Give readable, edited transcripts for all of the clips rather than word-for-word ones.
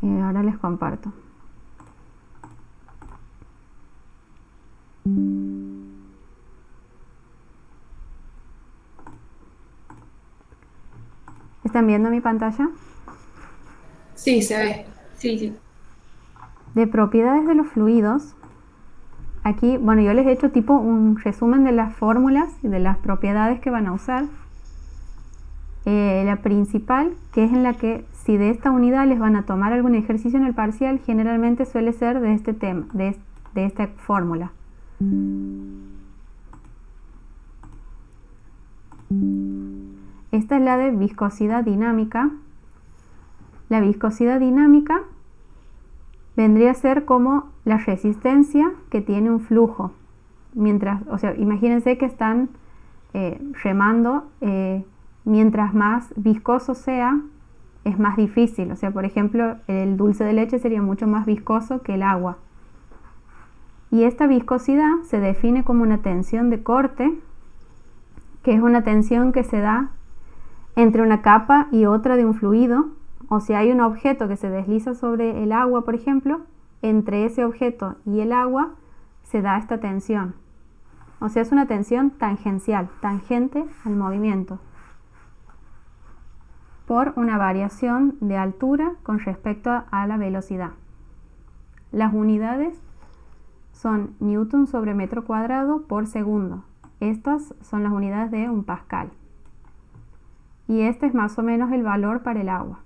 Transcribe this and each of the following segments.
Ahora les comparto. ¿Están viendo mi pantalla? Sí, se ve. Sí, sí. De propiedades de los fluidos. Aquí, bueno, yo les he hecho tipo un resumen de las fórmulas y de las propiedades que van a usar. La principal, que es en la que si de esta unidad les van a tomar algún ejercicio en el parcial, generalmente suele ser de este tema, de esta fórmula. Esta es la de viscosidad dinámica. La viscosidad dinámica vendría a ser como la resistencia que tiene un flujo. Mientras, o sea, imagínense que están remando, mientras más viscoso sea, es más difícil. O sea, por ejemplo, el dulce de leche sería mucho más viscoso que el agua. Y esta viscosidad se define como una tensión de corte, que es una tensión que se da entre una capa y otra de un fluido. O si hay un objeto que se desliza sobre el agua, por ejemplo, entre ese objeto y el agua se da esta tensión. O sea, es una tensión tangencial, tangente al movimiento, por una variación de altura con respecto a la velocidad. Las unidades son newton sobre metro cuadrado por segundo. Estas son las unidades de un pascal. Y este es más o menos el valor para el agua.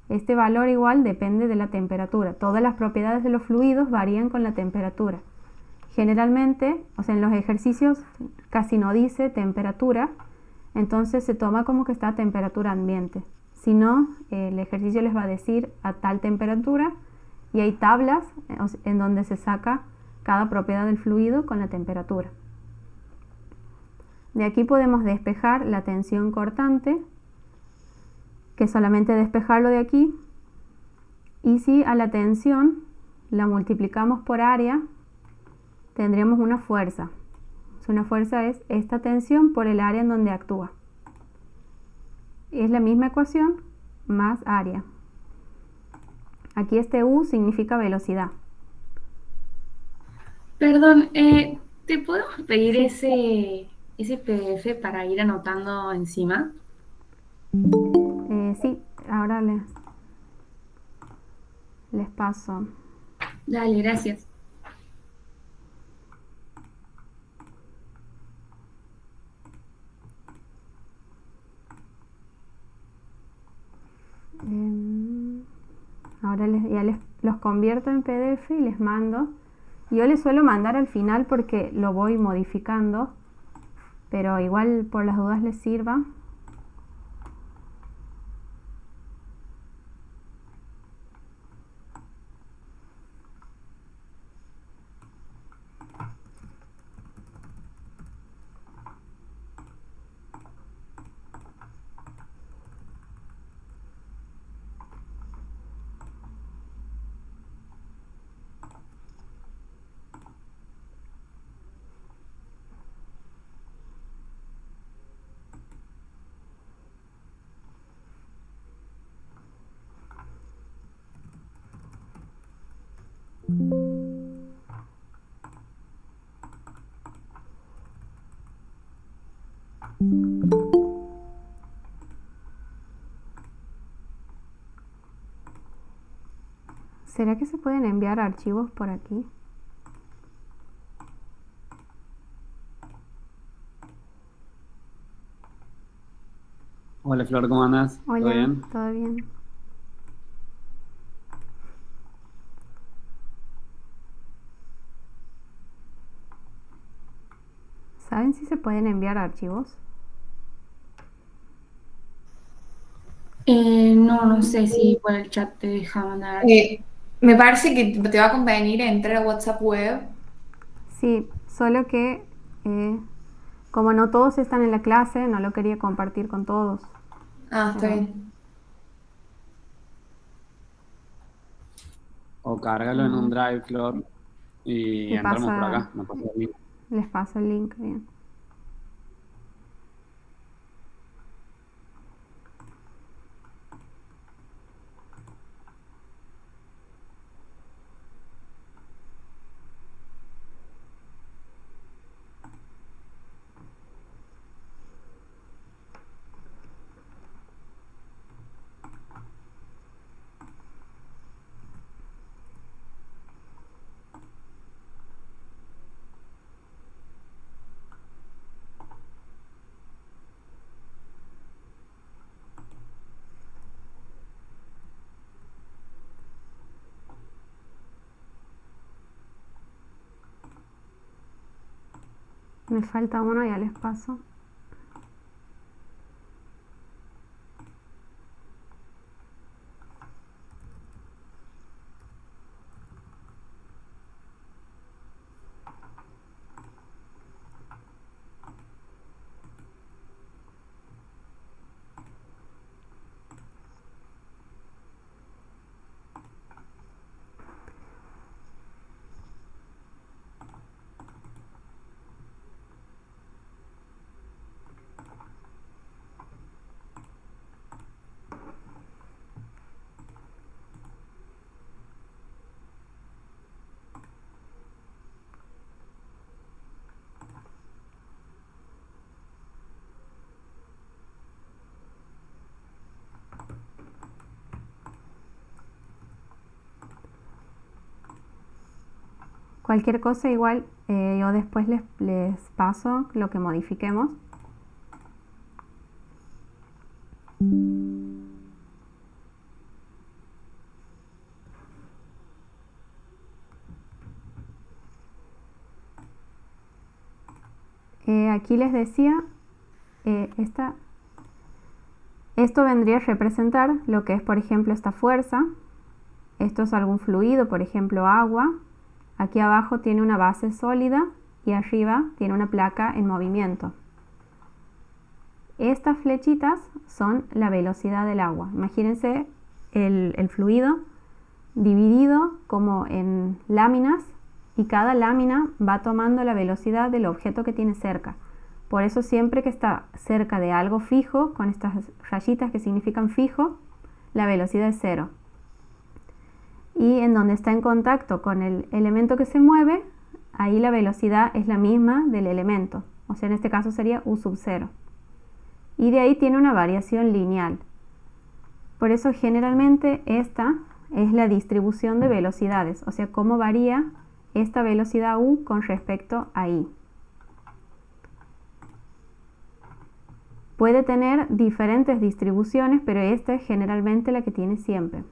Este valor igual depende de la temperatura. Todas las propiedades de los fluidos varían con la temperatura. Generalmente, o sea, en los ejercicios casi no dice temperatura, entonces se toma como que está a temperatura ambiente. Si no, el ejercicio les va a decir a tal temperatura y hay tablas en donde se saca cada propiedad del fluido con la temperatura. De aquí podemos despejar la tensión cortante, que solamente despejarlo de aquí, y si a la tensión la multiplicamos por área, tendríamos una fuerza. Una fuerza es esta tensión por el área en donde actúa. Es la misma ecuación más área. Aquí este U significa velocidad. Perdón, ¿te podemos pedir Sí, ese PDF para ir anotando encima? sí, ahora les paso. Dale, gracias. Ahora ya los convierto en PDF y les mando. Yo les suelo mandar al final porque lo voy modificando, pero igual por las dudas les sirva. ¿Será que se pueden enviar archivos por aquí? Hola Flor, ¿cómo andás? ¿Todo Hola, bien? ¿todo bien? ¿Saben si se pueden enviar archivos? No, no sé si por el chat te deja mandar archivo. Me parece que te va a convenir entrar a WhatsApp web. Sí, solo que como no todos están en la clase, no lo quería compartir con todos. Ah, está Pero bien. O cárgalo en un ah, drive, Flor, y y entramos por pasa, acá. Me pasa el link. les paso el link bien. Me falta uno, ya les paso. Cualquier cosa igual yo después les paso lo que modifiquemos. Aquí les decía, esto vendría a representar lo que es, por ejemplo, esta fuerza. Esto es algún fluido, por ejemplo, agua. Aquí abajo tiene una base sólida y arriba tiene una placa en movimiento. Estas flechitas son la velocidad del agua. Imagínense el fluido dividido como en láminas y cada lámina va tomando la velocidad del objeto que tiene cerca. Por eso siempre que está cerca de algo fijo, con estas rayitas que significan fijo, la velocidad es 0. Y en donde está en contacto con el elemento que se mueve, ahí la velocidad es la misma del elemento. O sea, en este caso sería U sub 0. Y de ahí tiene una variación lineal. Por eso generalmente esta es la distribución de velocidades. O sea, cómo varía esta velocidad U con respecto a I. Puede tener diferentes distribuciones, pero esta es generalmente la que tiene siempre.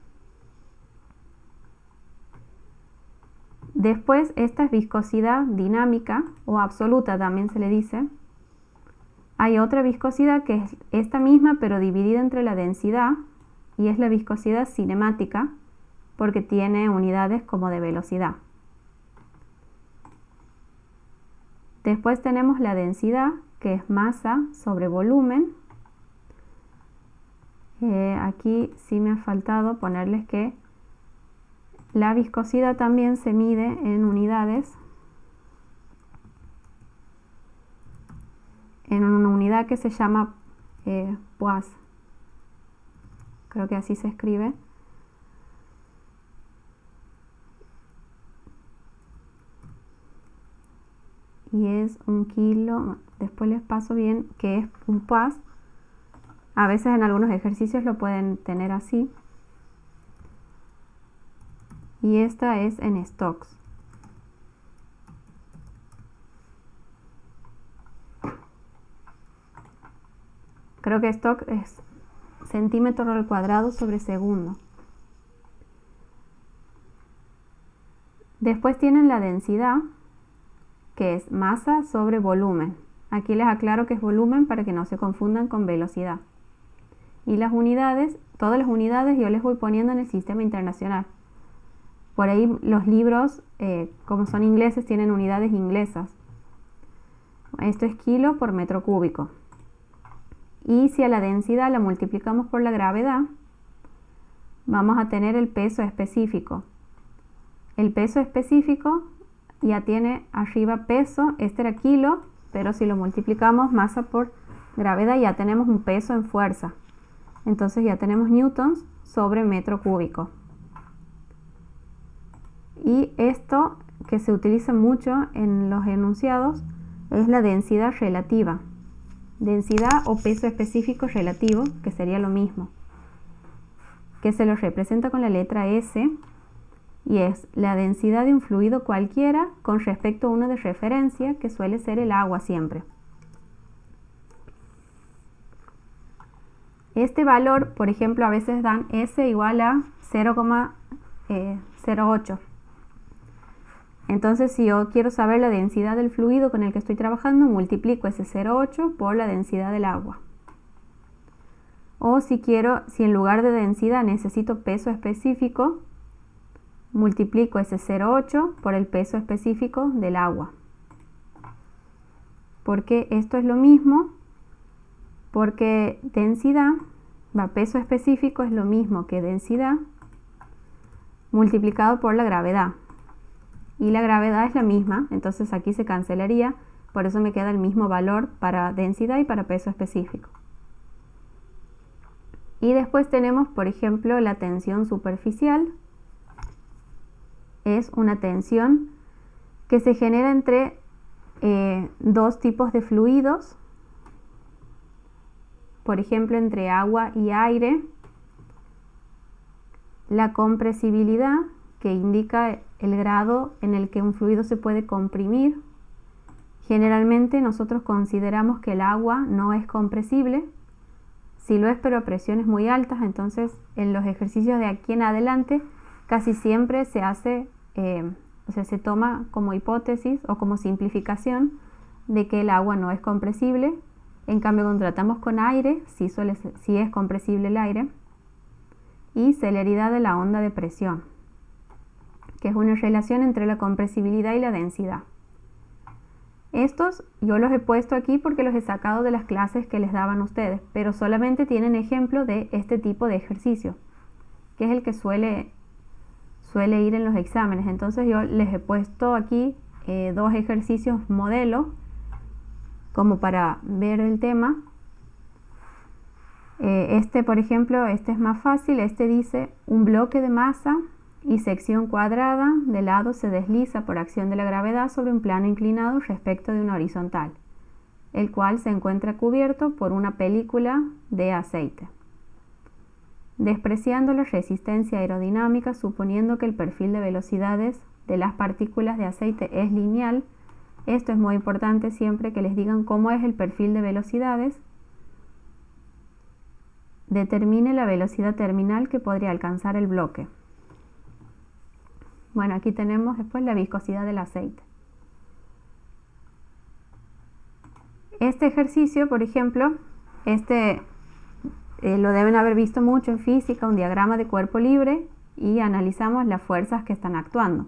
Después, esta es viscosidad dinámica o absoluta, también se le dice. Hay otra viscosidad que es esta misma, pero dividida entre la densidad, y es la viscosidad cinemática, porque tiene unidades como de velocidad. Después tenemos la densidad, que es masa sobre volumen. Aquí sí me ha faltado ponerles que la viscosidad también se mide en unidades, en una unidad que se llama poise. Creo que así se escribe. Y es 1 kilo, después les paso bien que es un poise. A veces en algunos ejercicios lo pueden tener así. Y esta es en stocks. Creo que stock es centímetro al cuadrado sobre segundo. Después tienen la densidad, que es masa sobre volumen. Aquí les aclaro que es volumen para que no se confundan con velocidad. Y las unidades, todas las unidades yo les voy poniendo en el sistema internacional. Por ahí los libros, como son ingleses, tienen unidades inglesas. Esto es kilo por metro cúbico. Y si a la densidad la multiplicamos por la gravedad, vamos a tener el peso específico. El peso específico ya tiene arriba peso, este era kilo, pero si lo multiplicamos masa por gravedad ya tenemos un peso en fuerza. Entonces ya tenemos newtons sobre metro cúbico. Y esto que se utiliza mucho en los enunciados es la densidad relativa. Densidad o peso específico relativo, que sería lo mismo, que se lo representa con la letra S, y es la densidad de un fluido cualquiera con respecto a uno de referencia, que suele ser el agua siempre. Este valor, por ejemplo, a veces dan S igual a 0,08. Entonces, si yo quiero saber la densidad del fluido con el que estoy trabajando, multiplico ese 0,8 por la densidad del agua. O si en lugar de densidad necesito peso específico, multiplico ese 0,8 por el peso específico del agua. Porque esto es lo mismo, porque peso específico es lo mismo que densidad multiplicado por la gravedad. Y la gravedad es la misma, entonces aquí se cancelaría, por eso me queda el mismo valor para densidad y para peso específico. Y después tenemos, por ejemplo, la tensión superficial. Es una tensión que se genera entre dos tipos de fluidos, por ejemplo, entre agua y aire. La compresibilidad, que indica el grado en el que un fluido se puede comprimir. Generalmente nosotros consideramos que el agua no es compresible. Si lo es, pero a presiones muy altas, entonces en los ejercicios de aquí en adelante casi siempre se hace, se toma como hipótesis o como simplificación de que el agua no es compresible. En cambio, cuando tratamos con aire, sí es compresible el aire. Y celeridad de la onda de presión, que es una relación entre la compresibilidad y la densidad. Estos yo los he puesto aquí porque los he sacado de las clases que les daban ustedes, pero solamente tienen ejemplo de este tipo de ejercicio, que es el que suele ir en los exámenes. Entonces yo les he puesto aquí dos ejercicios modelo como para ver el tema. Por ejemplo, este es más fácil. Este dice: un bloque de masa y sección cuadrada de lado se desliza por acción de la gravedad sobre un plano inclinado respecto de una horizontal, el cual se encuentra cubierto por una película de aceite. Despreciando la resistencia aerodinámica, suponiendo que el perfil de velocidades de las partículas de aceite es lineal. Esto es muy importante siempre que les digan cómo es el perfil de velocidades. Determine la velocidad terminal que podría alcanzar el bloque. Bueno, aquí tenemos después la viscosidad del aceite. Este ejercicio, por ejemplo, lo deben haber visto mucho en física, un diagrama de cuerpo libre, y analizamos las fuerzas que están actuando.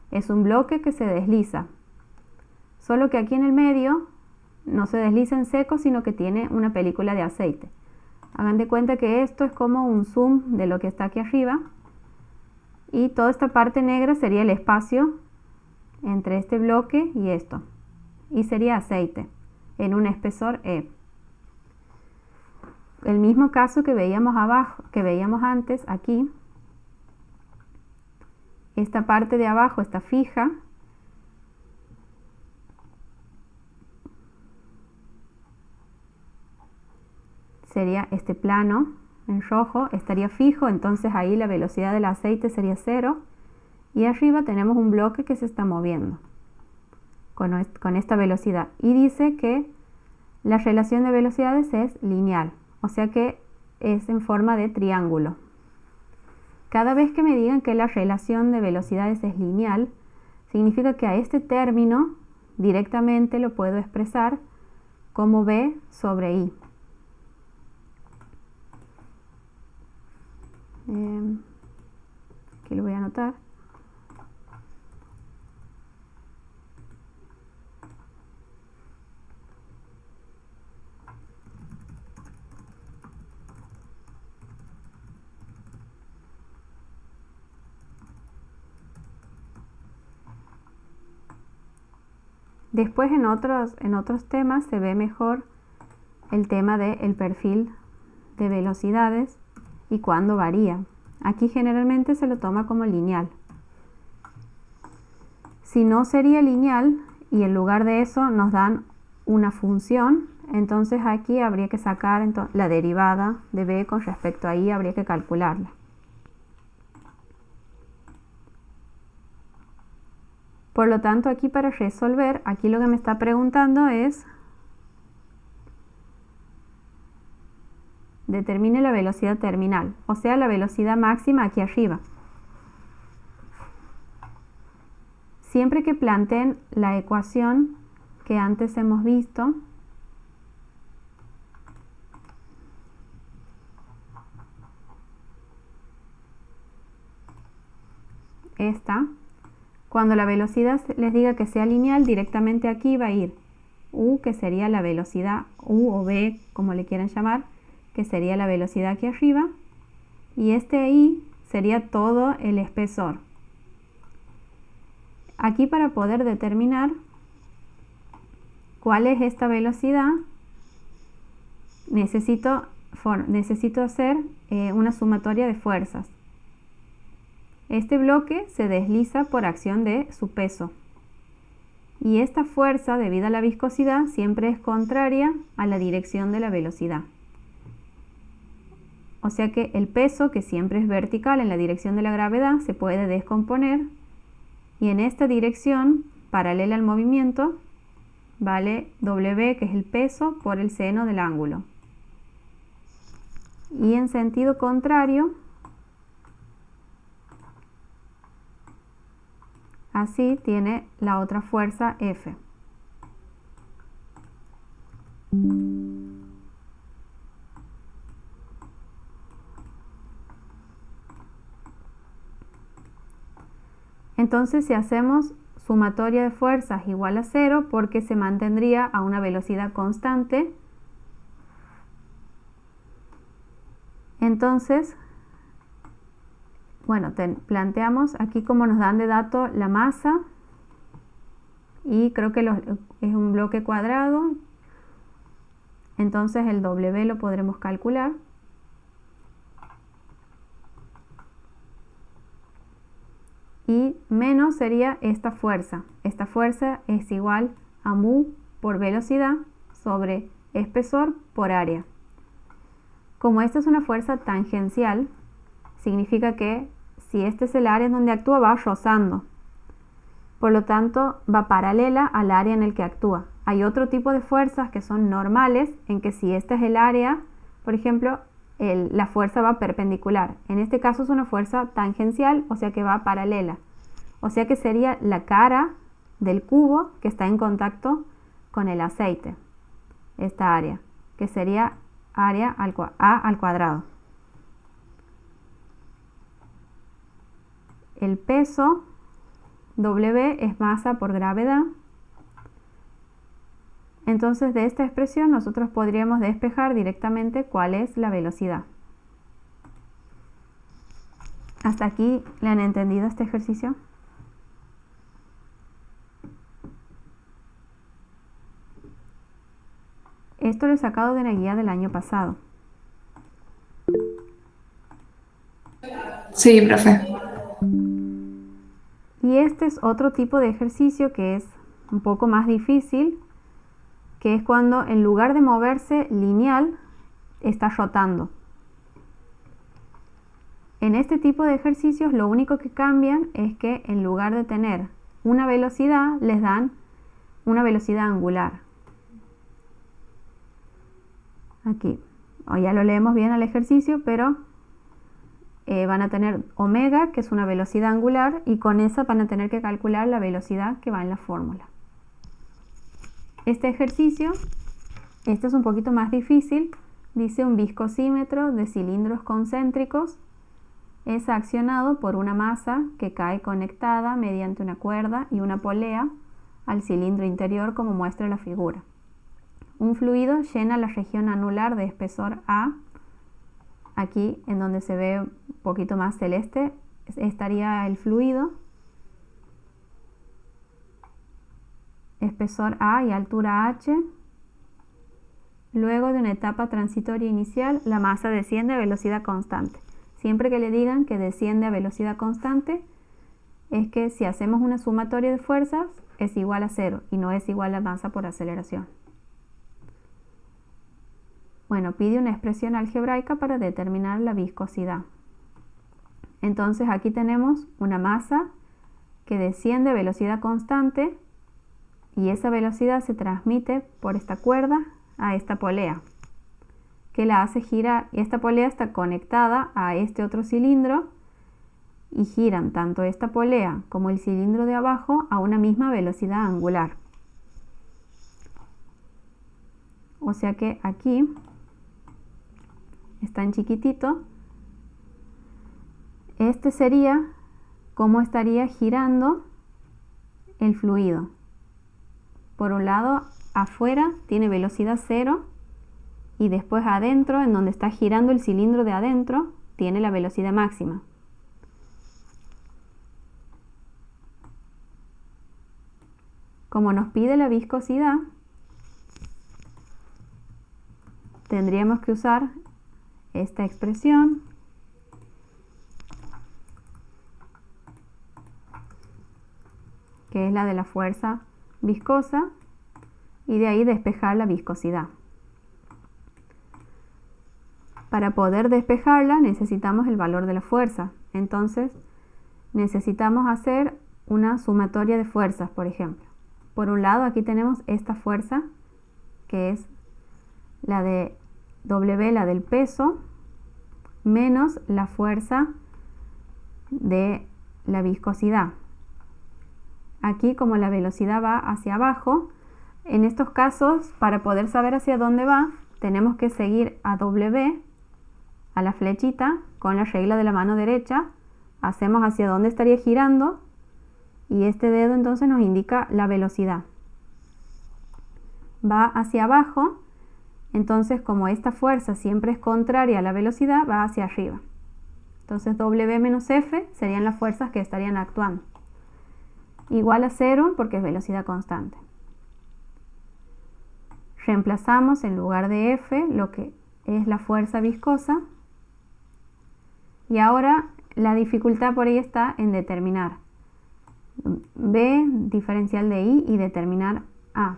Es un bloque que se desliza, solo que aquí en el medio no se desliza en seco, sino que tiene una película de aceite. Hagan de cuenta que esto es como un zoom de lo que está aquí arriba, y toda esta parte negra sería el espacio entre este bloque y esto, y sería aceite en un espesor E. El mismo caso que veíamos antes aquí. Esta parte de abajo está fija, sería este plano en rojo, estaría fijo, entonces ahí la velocidad del aceite sería 0, y arriba tenemos un bloque que se está moviendo con esta velocidad, y dice que la relación de velocidades es lineal, o sea que es en forma de triángulo. Cada vez que me digan que la relación de velocidades es lineal, significa que a este término directamente lo puedo expresar como V sobre I. Aquí lo voy a anotar. Después en otros temas se ve mejor el tema del perfil de velocidades y cuándo varía. Aquí generalmente se lo toma como lineal. Si no sería lineal y en lugar de eso nos dan una función, entonces aquí habría que sacar la derivada de b con respecto a i, habría que calcularla. Por lo tanto, aquí para resolver, aquí lo que me está preguntando es: determine la velocidad terminal, o sea, la velocidad máxima aquí arriba. siempre que planteen la ecuación que antes hemos visto, esta, cuando la velocidad les diga que sea lineal, directamente aquí va a ir u, que sería la velocidad, u o v, como le quieran llamar, que sería la velocidad aquí arriba, y este i sería todo el espesor. Aquí, para poder determinar cuál es esta velocidad, necesito hacer una sumatoria de fuerzas. Este bloque se desliza por acción de su peso. Y esta fuerza, debido a la viscosidad, siempre es contraria a la dirección de la velocidad. O sea que el peso, que siempre es vertical en la dirección de la gravedad, se puede descomponer y en esta dirección, paralela al movimiento, vale W, que es el peso, por el seno del ángulo. Y en sentido contrario, así tiene la otra fuerza F. Entonces, si hacemos sumatoria de fuerzas igual a 0, porque se mantendría a una velocidad constante, entonces, bueno, planteamos aquí como nos dan de dato la masa, y creo que es un bloque cuadrado, entonces el W lo podremos calcular. Y menos sería esta fuerza. Esta fuerza es igual a mu por velocidad sobre espesor por área. Como esta es una fuerza tangencial, significa que si este es el área en donde actúa, va rozando. Por lo tanto, va paralela al área en el que actúa. Hay otro tipo de fuerzas que son normales, en que si este es el área, por ejemplo, la fuerza va perpendicular. En este caso es una fuerza tangencial, o sea que va paralela. O sea que sería la cara del cubo que está en contacto con el aceite. Esta área, que sería área A al cuadrado. El peso, W, es masa por gravedad. Entonces, de esta expresión nosotros podríamos despejar directamente cuál es la velocidad. ¿Hasta aquí le han entendido este ejercicio? Esto lo he sacado de una guía del año pasado. Sí, profe. Y este es otro tipo de ejercicio que es un poco más difícil, que es cuando en lugar de moverse lineal, está rotando. En este tipo de ejercicios lo único que cambian es que en lugar de tener una velocidad, les dan una velocidad angular. Aquí, ya lo leemos bien al ejercicio, pero van a tener omega, que es una velocidad angular, y con esa van a tener que calcular la velocidad que va en la fórmula. Este ejercicio, este es un poquito más difícil, dice un viscosímetro de cilindros concéntricos es accionado por una masa que cae conectada mediante una cuerda y una polea al cilindro interior, como muestra la figura. Un fluido llena la región anular de espesor A. Aquí, en donde se ve un poquito más celeste, estaría el fluido. Espesor A y altura H. Luego de una etapa transitoria inicial, la masa desciende a velocidad constante. Siempre que le digan que desciende a velocidad constante, es que si hacemos una sumatoria de fuerzas, es igual a 0 y no es igual a masa por aceleración. Bueno, pide una expresión algebraica para determinar la viscosidad. Entonces aquí tenemos una masa que desciende a velocidad constante y esa velocidad se transmite por esta cuerda a esta polea, que la hace girar, y esta polea está conectada a este otro cilindro y giran tanto esta polea como el cilindro de abajo a una misma velocidad angular. O sea que aquí está en chiquitito. Este sería cómo estaría girando el fluido. Por un lado, afuera tiene velocidad 0 y después adentro, en donde está girando el cilindro de adentro, tiene la velocidad máxima. Como nos pide la viscosidad, tendríamos que usar esta expresión que es la de la fuerza viscosa, y de ahí despejar la viscosidad. Para poder despejarla necesitamos el valor de la fuerza. Entonces necesitamos hacer una sumatoria de fuerzas, por ejemplo. Por un lado aquí tenemos esta fuerza, que es la de W, la del peso, menos la fuerza de la viscosidad. Aquí, como la velocidad va hacia abajo, en estos casos, para poder saber hacia dónde va, tenemos que seguir a W, a la flechita, con la regla de la mano derecha. Hacemos hacia dónde estaría girando y este dedo entonces nos indica la velocidad. Va hacia abajo, entonces como esta fuerza siempre es contraria a la velocidad, va hacia arriba. Entonces W menos F serían las fuerzas que estarían actuando. Igual a 0 porque es velocidad constante. Reemplazamos en lugar de F lo que es la fuerza viscosa. Y ahora la dificultad por ahí está en determinar B diferencial de I y determinar A.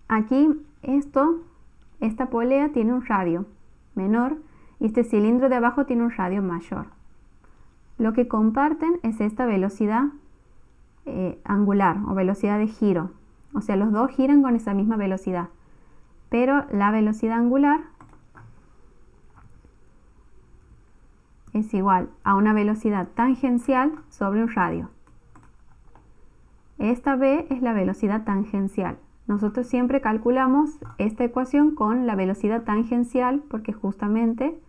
Aquí esta polea tiene un radio menor y este cilindro de abajo tiene un radio mayor. Lo que comparten es esta velocidad angular o velocidad de giro. O sea, los dos giran con esa misma velocidad, pero la velocidad angular es igual a una velocidad tangencial sobre un radio. Esta B es la velocidad tangencial. Nosotros siempre calculamos esta ecuación con la velocidad tangencial porque justamente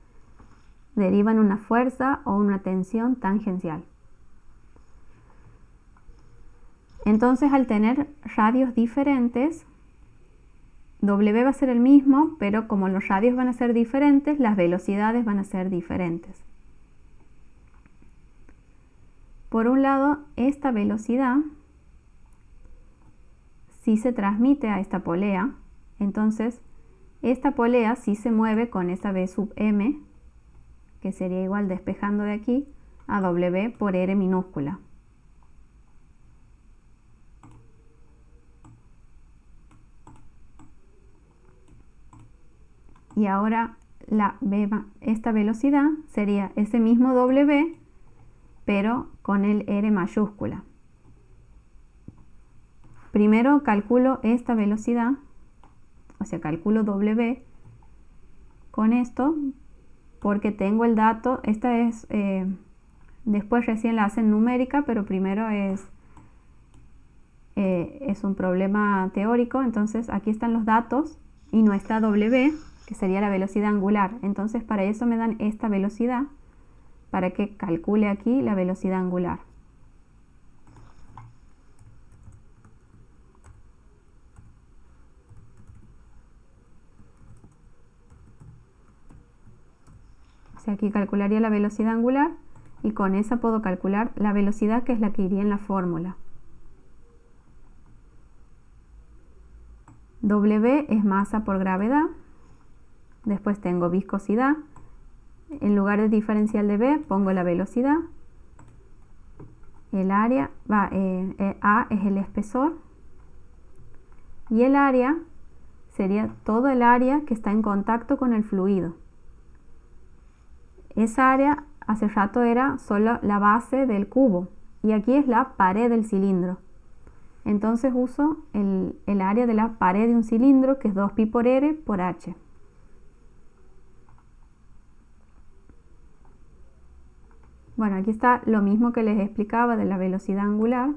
derivan una fuerza o una tensión tangencial. Entonces, al tener radios diferentes, W va a ser el mismo, pero como los radios van a ser diferentes, las velocidades van a ser diferentes. Por un lado, esta velocidad sí se transmite a esta polea, entonces esta polea sí se mueve con esa B sub m, que sería igual despejando de aquí a W por R minúscula. Y ahora esta velocidad sería ese mismo W, pero con el R mayúscula. Primero calculo esta velocidad, o sea, calculo W con esto, porque tengo el dato. Esta es, después recién la hacen numérica, pero primero es un problema teórico. Entonces aquí están los datos y no está W, que sería la velocidad angular. Entonces para eso me dan esta velocidad, para que calcule aquí la velocidad angular. Aquí calcularía la velocidad angular y con esa puedo calcular la velocidad, que es la que iría en la fórmula. W es masa por gravedad. Después tengo viscosidad. En lugar de diferencial de B pongo la velocidad. El área, A es el espesor. Y el área sería todo el área que está en contacto con el fluido. Esa área hace rato era solo la base del cubo y aquí es la pared del cilindro. Entonces uso el área de la pared de un cilindro, que es 2pi por r por h. Bueno, aquí está lo mismo que les explicaba de la velocidad angular.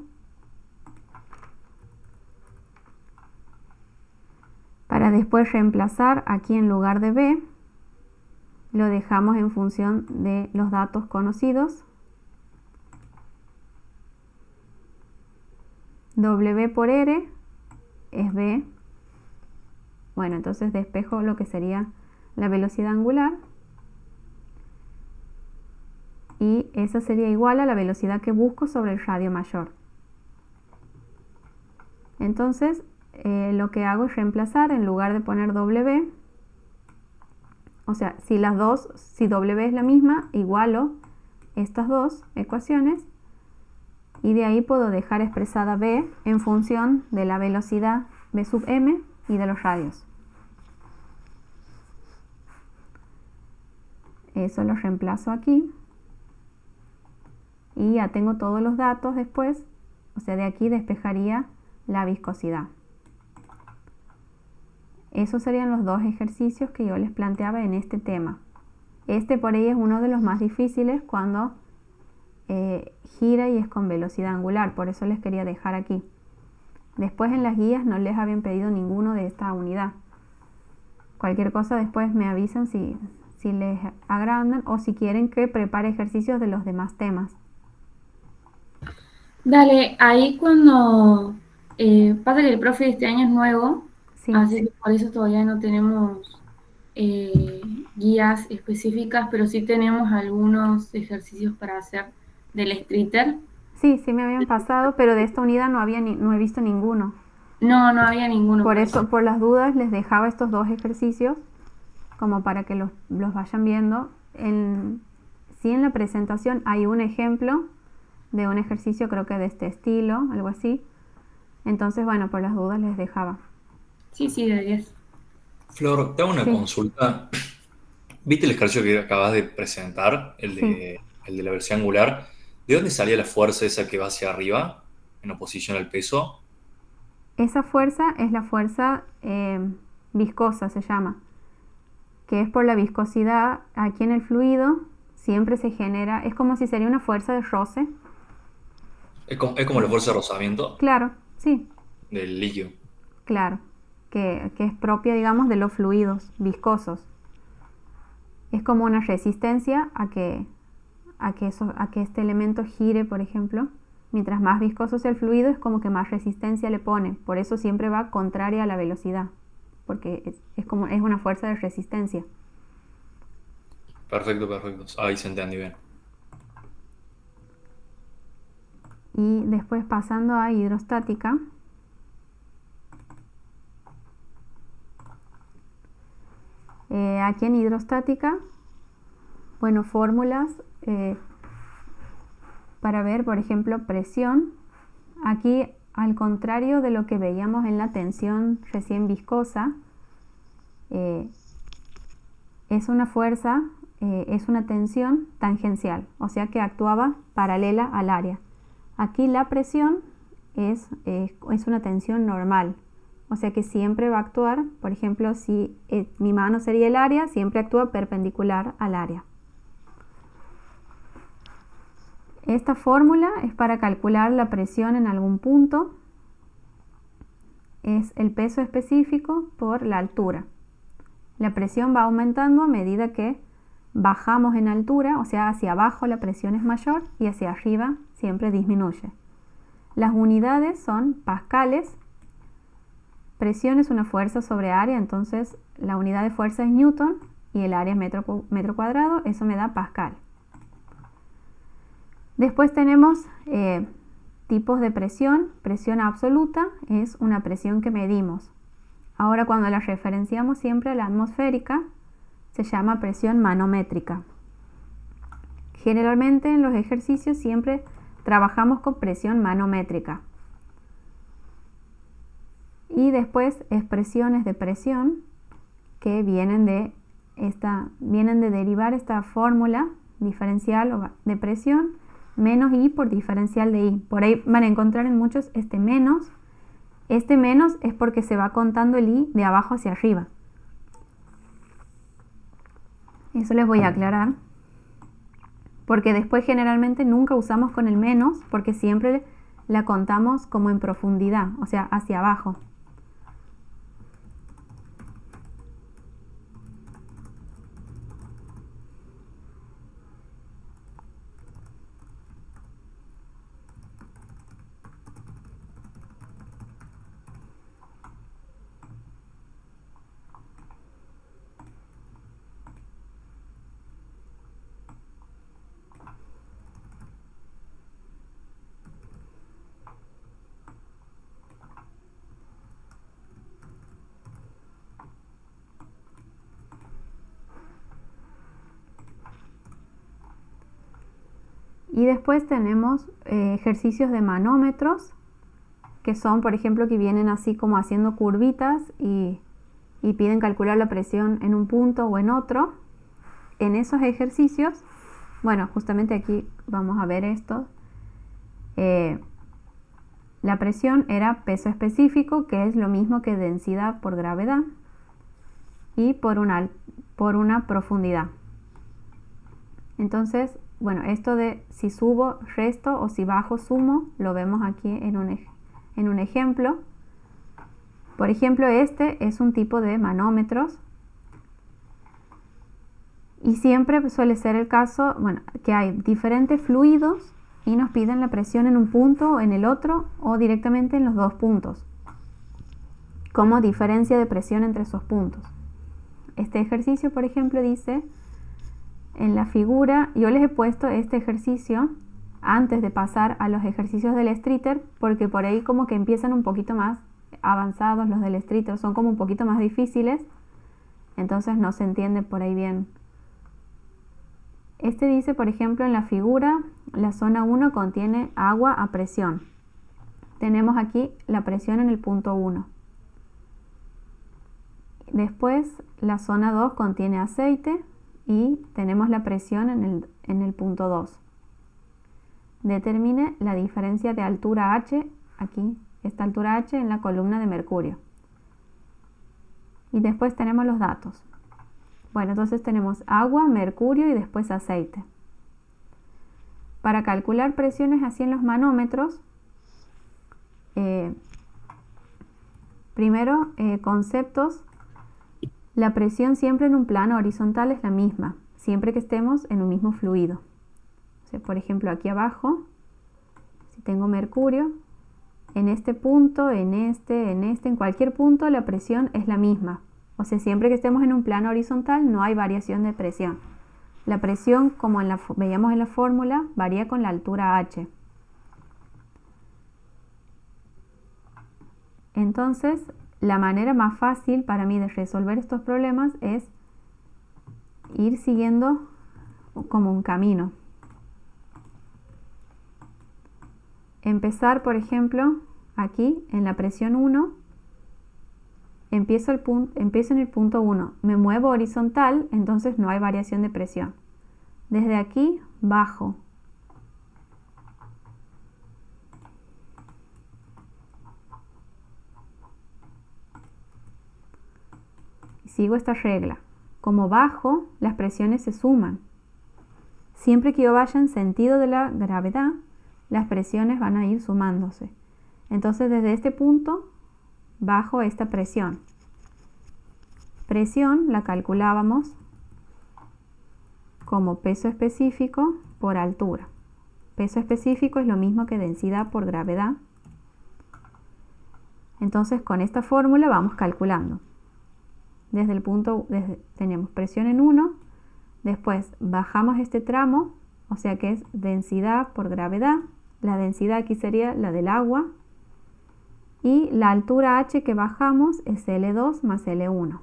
Para después reemplazar aquí en lugar de b, lo dejamos en función de los datos conocidos. W por r es b. Bueno, entonces despejo lo que sería la velocidad angular. Y esa sería igual a la velocidad que busco sobre el radio mayor. Entonces, lo que hago es reemplazar en lugar de poner W. O sea, si W es la misma, igualo estas dos ecuaciones. Y de ahí puedo dejar expresada B en función de la velocidad B sub m y de los radios. Eso lo reemplazo aquí. Y ya tengo todos los datos después. O sea, de aquí despejaría la viscosidad. Esos serían los dos ejercicios que yo les planteaba en este tema. Este por ahí es uno de los más difíciles cuando gira y es con velocidad angular, por eso les quería dejar aquí. Después en las guías no les habían pedido ninguno de esta unidad. Cualquier cosa después me avisan si les agradan o si quieren que prepare ejercicios de los demás temas. Dale, ahí cuando pasa que el profe de este año es nuevo, Sí. así que por eso todavía no tenemos guías específicas, pero sí tenemos algunos ejercicios para hacer del Streeter. Sí, me habían pasado, pero de esta unidad no he visto ninguno. No había ninguno. Por eso, por las dudas, les dejaba estos dos ejercicios como para que los vayan viendo. Sí, en la presentación hay un ejemplo de un ejercicio, creo que de este estilo, algo así. Entonces, bueno, por las dudas les dejaba. Sí, de 10. Flor, te hago una Sí. consulta. ¿Viste el ejercicio que acabas de presentar, el de la velocidad angular? ¿De dónde salía la fuerza esa que va hacia arriba, en oposición al peso? Esa fuerza es la fuerza viscosa, se llama, que es por la viscosidad aquí en el fluido, siempre se genera, es como si sería una fuerza de roce. ¿Es como la fuerza de rozamiento Claro, sí, del líquido? claro, que es propia, digamos, de los fluidos viscosos. Es como una resistencia a que este elemento gire, por ejemplo. Mientras más viscoso sea el fluido, es como que más resistencia le pone. Por eso siempre va contraria a la velocidad, porque es una fuerza de resistencia. Perfecto. Ahí se entendió bien. Y después pasando a hidrostática. Aquí en hidrostática, bueno, fórmulas para ver, por ejemplo, presión. Aquí, al contrario de lo que veíamos en la tensión recién viscosa, es una fuerza, es una tensión tangencial, o sea que actuaba paralela al área. Aquí la presión es una tensión normal, o sea que siempre va a actuar, por ejemplo, si mi mano sería el área, siempre actúa perpendicular al área. Esta fórmula es para calcular la presión en algún punto. Es el peso específico por la altura. La presión va aumentando a medida que bajamos en altura, o sea, hacia abajo la presión es mayor y hacia arriba siempre disminuye. Las unidades son pascales. Presión es una fuerza sobre área, entonces la unidad de fuerza es newton y el área es metro cuadrado, eso me da pascal. Después tenemos tipos de presión. Presión absoluta es una presión que medimos. Ahora, cuando la referenciamos siempre a la atmosférica, se llama presión manométrica. Generalmente en los ejercicios siempre trabajamos con presión manométrica. Y después expresiones de presión que vienen de derivar esta fórmula diferencial de presión, menos I por diferencial de I. Por ahí van a encontrar en muchos este menos, Este menos es porque se va contando el i de abajo hacia arriba. Eso les voy a aclarar. Porque después generalmente nunca usamos con el menos porque siempre la contamos como en profundidad, o sea, hacia abajo. Y después tenemos ejercicios de manómetros, que son, por ejemplo, que vienen así como haciendo curvitas y piden calcular la presión en un punto o en otro. En esos ejercicios, bueno, justamente aquí vamos a ver esto. La presión era peso específico, que es lo mismo que densidad por gravedad, y por una profundidad. Entonces, bueno, esto de si subo, resto o si bajo, sumo, lo vemos aquí en un ejemplo. Por ejemplo, este es un tipo de manómetros. Y siempre suele ser el caso, bueno, que hay diferentes fluidos y nos piden la presión en un punto o en el otro o directamente en los dos puntos, como diferencia de presión entre esos puntos. Este ejercicio, por ejemplo, dice en la figura, yo les he puesto este ejercicio antes de pasar a los ejercicios del Streeter, porque por ahí como que empiezan un poquito más avanzados los del Streeter, son como un poquito más difíciles, entonces no se entiende por ahí bien. Este dice, por ejemplo, en la figura, la zona 1 contiene agua a presión. Tenemos aquí la presión en el punto 1. Después, la zona 2 contiene aceite y tenemos la presión en el punto 2. Determine la diferencia de altura H, aquí, esta altura H en la columna de mercurio. Y después tenemos los datos. Bueno, entonces tenemos agua, mercurio y después aceite. Para calcular presiones así en los manómetros, primero conceptos. La presión siempre en un plano horizontal es la misma, siempre que estemos en un mismo fluido. O sea, por ejemplo, aquí abajo, si tengo mercurio, en este punto, en cualquier punto la presión es la misma. O sea, siempre que estemos en un plano horizontal no hay variación de presión. La presión, como veíamos en la fórmula, varía con la altura H. Entonces, la manera más fácil para mí de resolver estos problemas es ir siguiendo como un camino. Empezar, por ejemplo, aquí en la presión 1, empiezo en el punto 1, me muevo horizontal, entonces no hay variación de presión. Desde aquí bajo. Sigo esta regla. Como bajo, las presiones se suman. Siempre que yo vaya en sentido de la gravedad, las presiones van a ir sumándose. Entonces, desde este punto, bajo esta presión. Presión la calculábamos como peso específico por altura. Peso específico es lo mismo que densidad por gravedad. Entonces, con esta fórmula vamos calculando. Tenemos presión en 1, después bajamos este tramo, o sea que es densidad por gravedad. La densidad aquí sería la del agua. Y la altura H que bajamos es L2 más L1.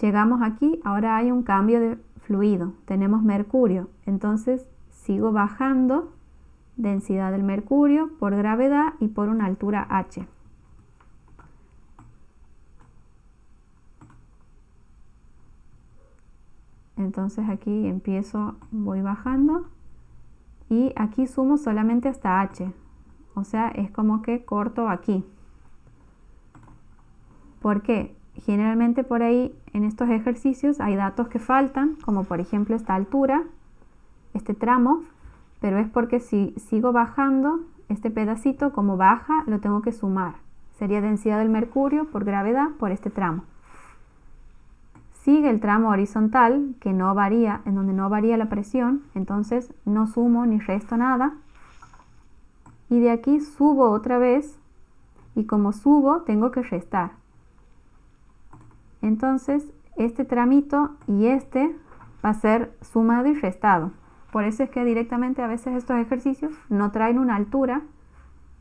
Llegamos aquí, ahora hay un cambio de fluido. Tenemos mercurio, entonces sigo bajando densidad del mercurio por gravedad y por una altura H. Entonces aquí voy bajando y aquí sumo solamente hasta H. O sea, es como que corto aquí. ¿Por qué? Generalmente por ahí en estos ejercicios hay datos que faltan, como por ejemplo esta altura, este tramo, pero es porque si sigo bajando este pedacito, como baja, lo tengo que sumar. Sería densidad del mercurio por gravedad por este tramo. Sigue el tramo horizontal, que no varía, en donde no varía la presión, entonces no sumo ni resto nada. Y de aquí subo otra vez, y como subo, tengo que restar. Entonces, este tramito y este va a ser sumado y restado. Por eso es que directamente a veces estos ejercicios no traen una altura,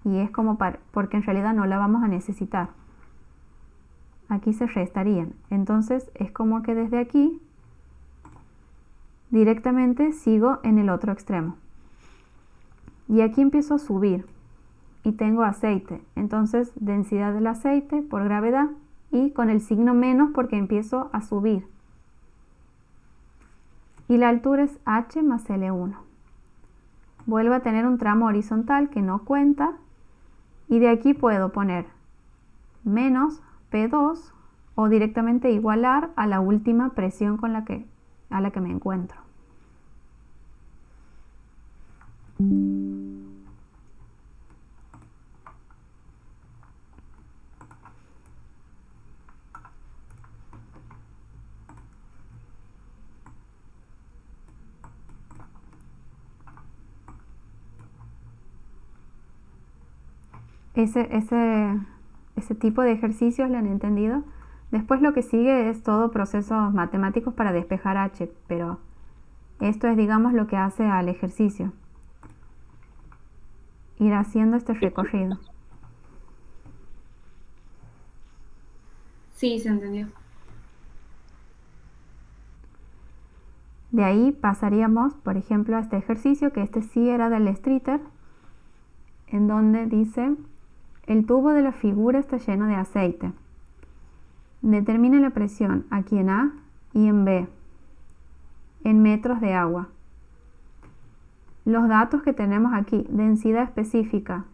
y es como porque en realidad no la vamos a necesitar. Aquí se restarían. Entonces es como que desde aquí directamente sigo en el otro extremo. Y aquí empiezo a subir y tengo aceite. Entonces densidad del aceite por gravedad y con el signo menos porque empiezo a subir. Y la altura es H más L1. Vuelvo a tener un tramo horizontal que no cuenta y de aquí puedo poner menos P2 o directamente igualar a la última presión a la que me encuentro. Ese tipo de ejercicios lo han entendido. Después lo que sigue es todo procesos matemáticos para despejar H, pero esto es, digamos, lo que hace al ejercicio. Ir haciendo este recorrido. Sí, se entendió. De ahí pasaríamos, por ejemplo, a este ejercicio, que este sí era del Streeter, en donde dice: el tubo de la figura está lleno de aceite. Determine la presión aquí en A y en B, en metros de agua. Los datos que tenemos aquí, densidad específica,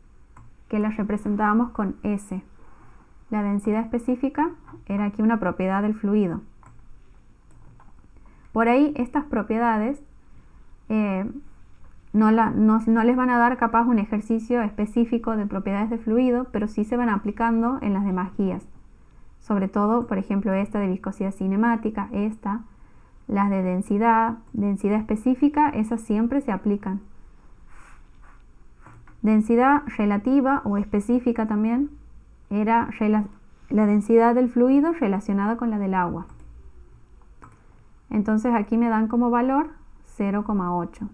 que la representábamos con S. La densidad específica era aquí una propiedad del fluido. Por ahí estas propiedades no les van a dar capaz un ejercicio específico de propiedades de fluido, pero sí se van aplicando en las demás guías. Sobre todo, por ejemplo, esta de viscosidad cinemática, las de densidad específica, esas siempre se aplican. Densidad relativa o específica también era la densidad del fluido relacionada con la del agua. Entonces aquí me dan como valor 0,8.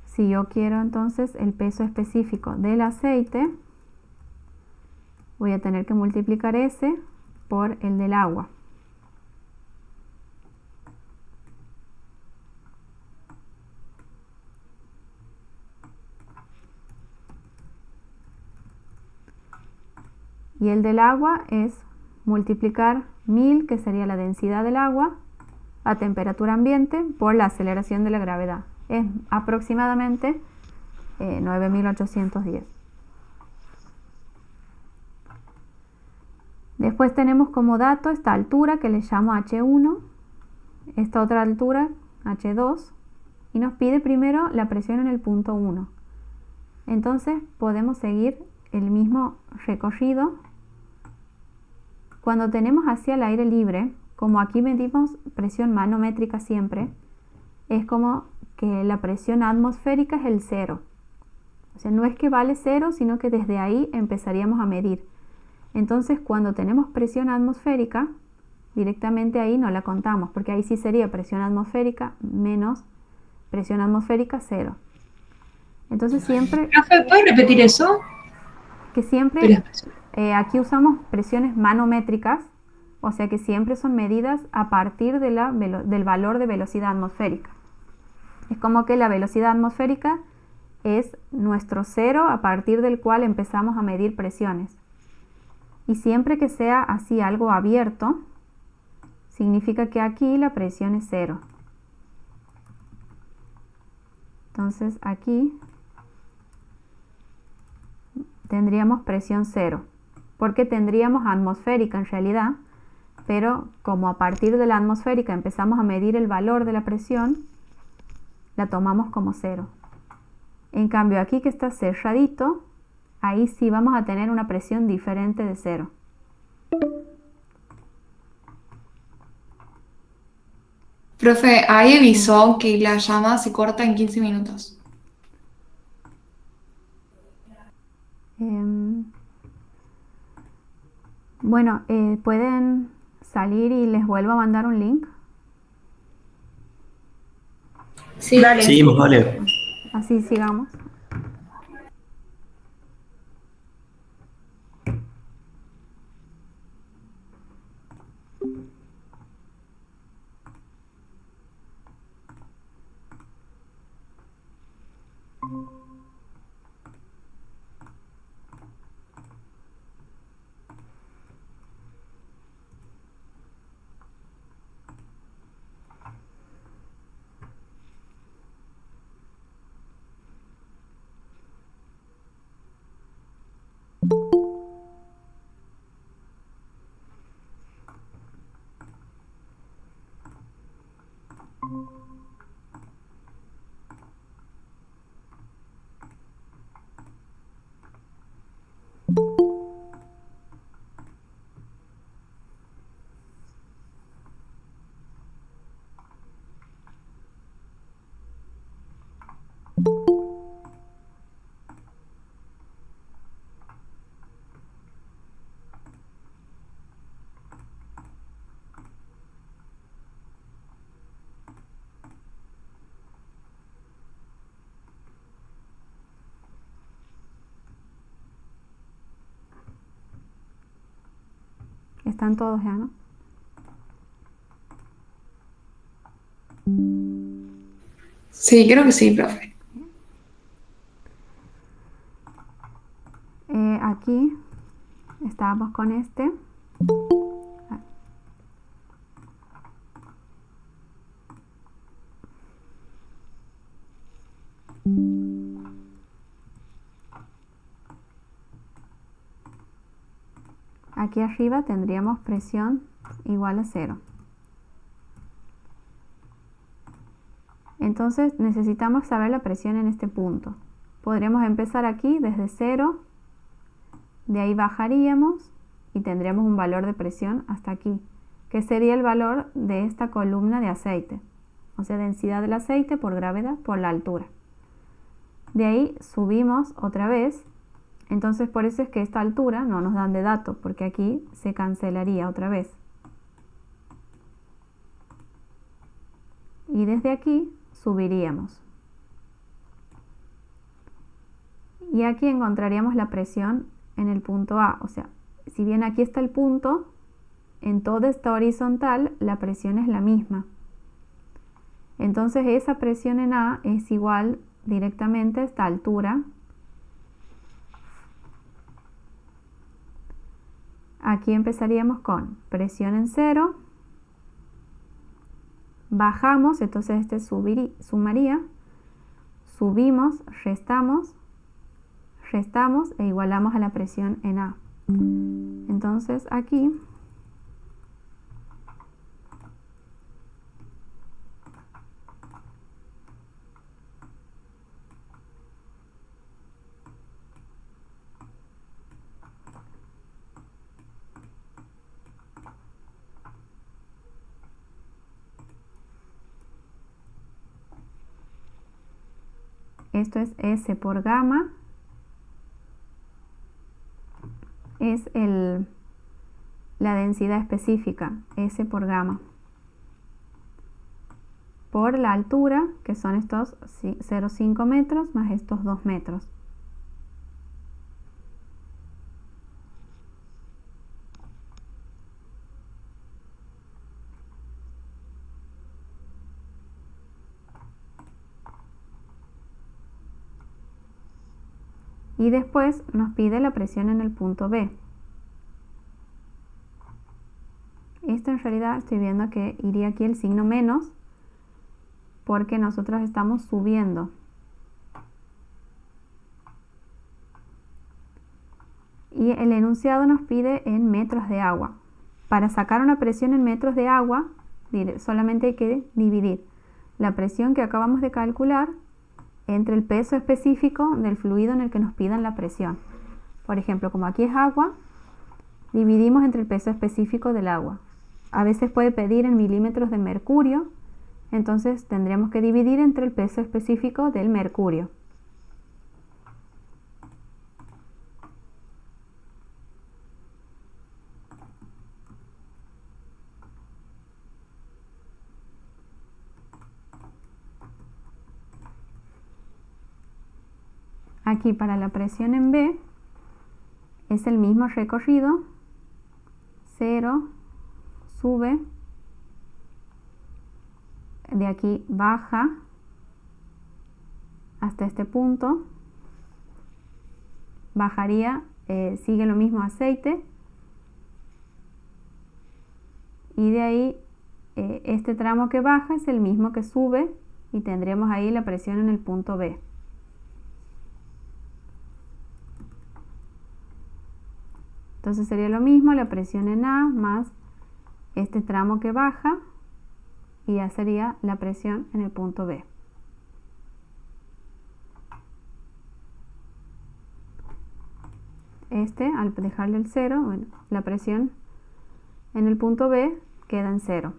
Si yo quiero entonces el peso específico del aceite, voy a tener que multiplicar ese por el del agua. Y el del agua es multiplicar 1000, que sería la densidad del agua, a temperatura ambiente por la aceleración de la gravedad. Es aproximadamente 9810. Después tenemos como dato esta altura que le llamo H1, esta otra altura H2, y nos pide primero la presión en el punto 1. Entonces podemos seguir el mismo recorrido. Cuando tenemos hacia el aire libre, como aquí medimos presión manométrica siempre, es como que la presión atmosférica es el 0. O sea, no es que vale 0, sino que desde ahí empezaríamos a medir. Entonces, cuando tenemos presión atmosférica, directamente ahí no la contamos, porque ahí sí sería presión atmosférica menos presión atmosférica 0. Entonces siempre... ¿Puedes repetir eso? Que siempre aquí usamos presiones manométricas, o sea que siempre son medidas a partir de del valor de velocidad atmosférica. Es como que la velocidad atmosférica es nuestro 0 a partir del cual empezamos a medir presiones. Y siempre que sea así algo abierto, significa que aquí la presión es 0. Entonces aquí tendríamos presión cero, porque tendríamos atmosférica en realidad, pero como a partir de la atmosférica empezamos a medir el valor de la presión, la tomamos como cero. En cambio aquí que está cerradito, ahí sí vamos a tener una presión diferente de cero. Profe, ahí avisó que la llamada se corta en 15 minutos. Bueno, pueden salir y les vuelvo a mandar un link. Sí, Dale. Seguimos, vale. Así sigamos. Están todos ya, ¿no? Sí, creo que sí, profe. Aquí estábamos con este. Aquí arriba tendríamos presión igual a cero. Entonces necesitamos saber la presión en este punto. Podríamos empezar aquí desde cero, de ahí bajaríamos y tendríamos un valor de presión hasta aquí, que sería el valor de esta columna de aceite, o sea, densidad del aceite por gravedad por la altura. De ahí subimos otra vez. Entonces por eso es que esta altura no nos dan de dato, porque aquí se cancelaría otra vez. Y desde aquí subiríamos. Y aquí encontraríamos la presión en el punto A. O sea, si bien aquí está el punto, en toda esta horizontal la presión es la misma. Entonces esa presión en A es igual directamente a esta altura. Aquí empezaríamos con presión en cero, bajamos, entonces este sumaría, subimos, restamos e igualamos a la presión en A. Entonces aquí esto es S por gamma, es la densidad específica, S por gamma, por la altura, que son estos 0,5 metros más estos 2 metros. Y después nos pide la presión en el punto B. Esto en realidad estoy viendo que iría aquí el signo menos porque nosotros estamos subiendo. Y el enunciado nos pide en metros de agua. Para sacar una presión en metros de agua, solamente hay que dividir la presión que acabamos de calcular entre el peso específico del fluido en el que nos pidan la presión. Por ejemplo, como aquí es agua, dividimos entre el peso específico del agua. A veces puede pedir en milímetros de mercurio, entonces tendríamos que dividir entre el peso específico del mercurio. Aquí para la presión en B es el mismo recorrido, 0, sube, de aquí baja hasta este punto, bajaría, sigue lo mismo aceite, y de ahí este tramo que baja es el mismo que sube y tendremos ahí la presión en el punto B. Entonces sería lo mismo la presión en A más este tramo que baja y ya sería la presión en el punto B. Al dejarle el 0, bueno, la presión en el punto B queda en 0.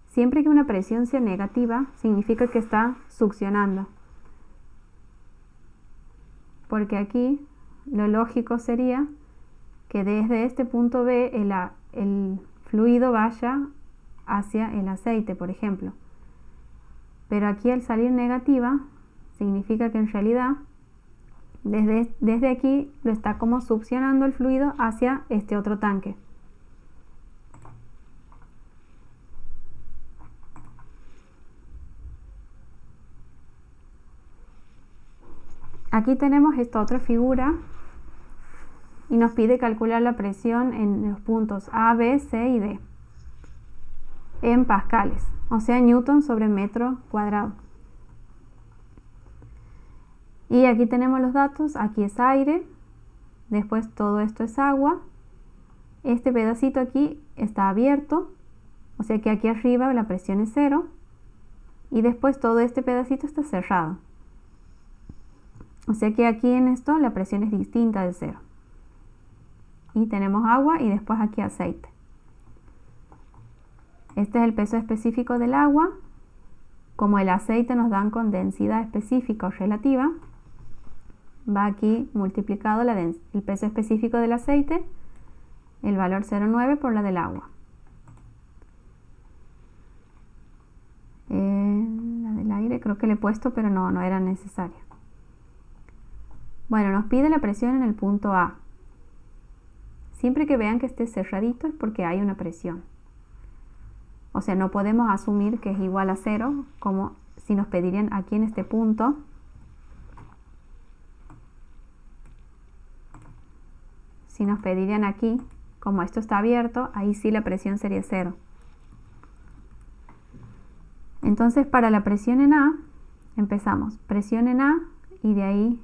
Siempre que una presión sea negativa, significa que está succionando. Porque aquí lo lógico sería que desde este punto B el fluido vaya hacia el aceite, por ejemplo. Pero aquí al salir negativa, significa que en realidad desde aquí lo está como succionando el fluido hacia este otro tanque. Aquí tenemos esta otra figura y nos pide calcular la presión en los puntos A, B, C y D en pascales, o sea, newton sobre metro cuadrado. Y aquí tenemos los datos, aquí es aire, después todo esto es agua, este pedacito aquí está abierto, o sea que aquí arriba la presión es 0, y después todo este pedacito está cerrado, o sea que aquí en esto la presión es distinta de 0. Y tenemos agua y después aquí aceite. Este es el peso específico del agua. Como el aceite nos dan con densidad específica o relativa, va aquí multiplicado el peso específico del aceite, el valor 0,9 por la del agua. La del aire creo que le he puesto, pero no era necesario. Bueno, nos pide la presión en el punto A. Siempre que vean que esté cerradito es porque hay una presión. O sea, no podemos asumir que es igual a 0, como si nos pedirían aquí en este punto. Si nos pedirían aquí, como esto está abierto, ahí sí la presión sería 0. Entonces, para la presión en A, empezamos presión en A y de ahí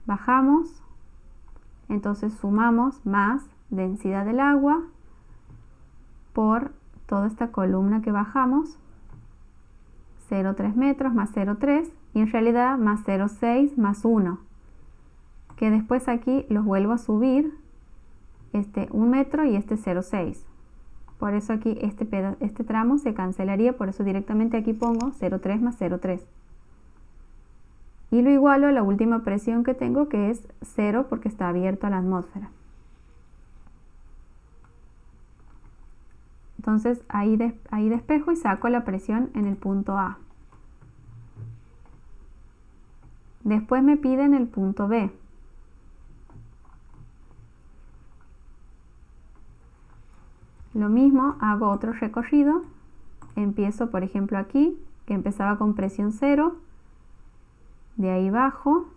bajamos. Entonces sumamos más densidad del agua por toda esta columna que bajamos, 0,3 metros más 0,3 y en realidad más 0,6 más 1, que después aquí los vuelvo a subir, 1 metro y 0,6. Por eso aquí este tramo se cancelaría, por eso directamente aquí pongo 0,3 más 0,3. Y lo igualo a la última presión que tengo, que es 0 porque está abierto a la atmósfera. Entonces ahí despejo y saco la presión en el punto A. Después me piden el punto B. Lo mismo, hago otro recorrido. Empiezo, por ejemplo, aquí, que empezaba con presión 0. De ahí bajo,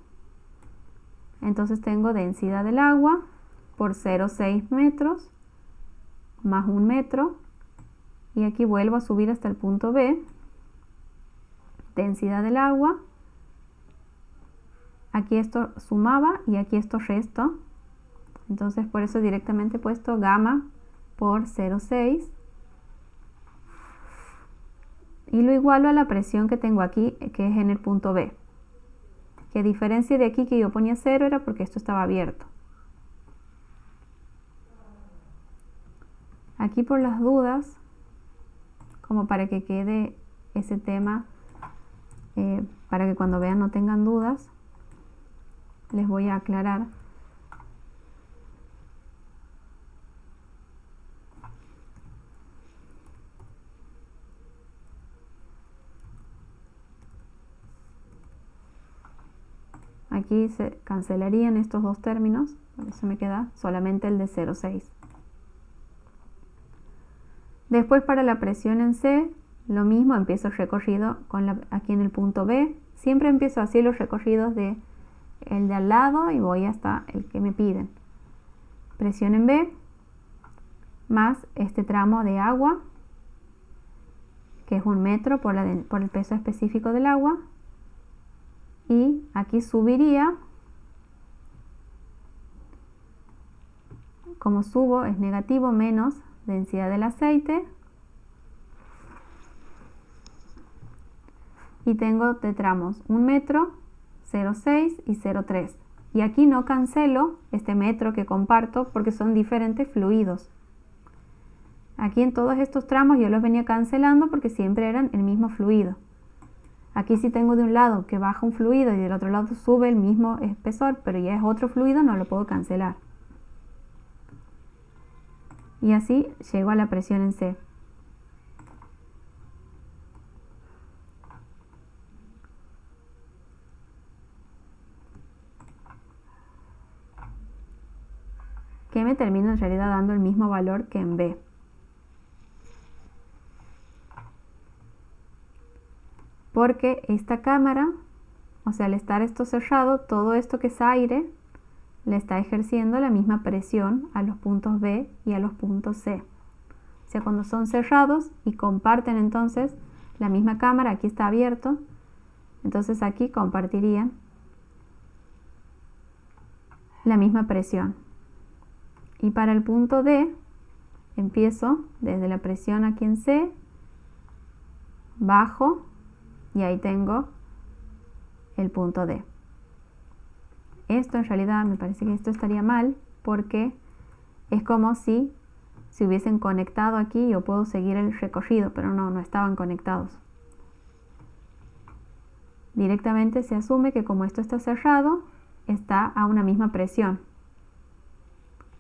entonces tengo densidad del agua por 0,6 metros más 1 metro y aquí vuelvo a subir hasta el punto B, densidad del agua, aquí esto sumaba y aquí esto resto, Entonces por eso directamente he puesto gamma por 0,6 y lo igualo a la presión que tengo aquí, que es en el punto B. Que a diferencia de aquí que yo ponía 0 era porque esto estaba abierto. Aquí por las dudas, como para que quede ese tema, para que cuando vean no tengan dudas, les voy a aclarar. Aquí se cancelarían estos dos términos, por eso me queda solamente el de 0,6. Después para la presión en C, lo mismo, empiezo el recorrido aquí en el punto B. Siempre empiezo así los recorridos de el de al lado y voy hasta el que me piden. Presión en B, más este tramo de agua, que es 1 metro por el peso específico del agua. Y aquí subiría, como subo es negativo menos densidad del aceite, y tengo de tramos 1 metro, 0,6 y 0,3. Y aquí no cancelo este metro que comparto porque son diferentes fluidos. Aquí en todos estos tramos yo los venía cancelando porque siempre eran el mismo fluido. Aquí si tengo de un lado que baja un fluido y del otro lado sube el mismo espesor, pero ya es otro fluido, no lo puedo cancelar. Y así llego a la presión en C. Que me termina en realidad dando el mismo valor que en B. Porque esta cámara, o sea, al estar esto cerrado, todo esto que es aire, le está ejerciendo la misma presión a los puntos B y a los puntos C. O sea, cuando son cerrados y comparten entonces la misma cámara, aquí está abierto, entonces aquí compartirían la misma presión. Y para el punto D, empiezo desde la presión aquí en C, bajo, y ahí tengo el punto D. Esto en realidad me parece que esto estaría mal porque es como si se hubiesen conectado aquí. Yo puedo seguir el recorrido, pero no estaban conectados. Directamente se asume que como esto está cerrado, está a una misma presión.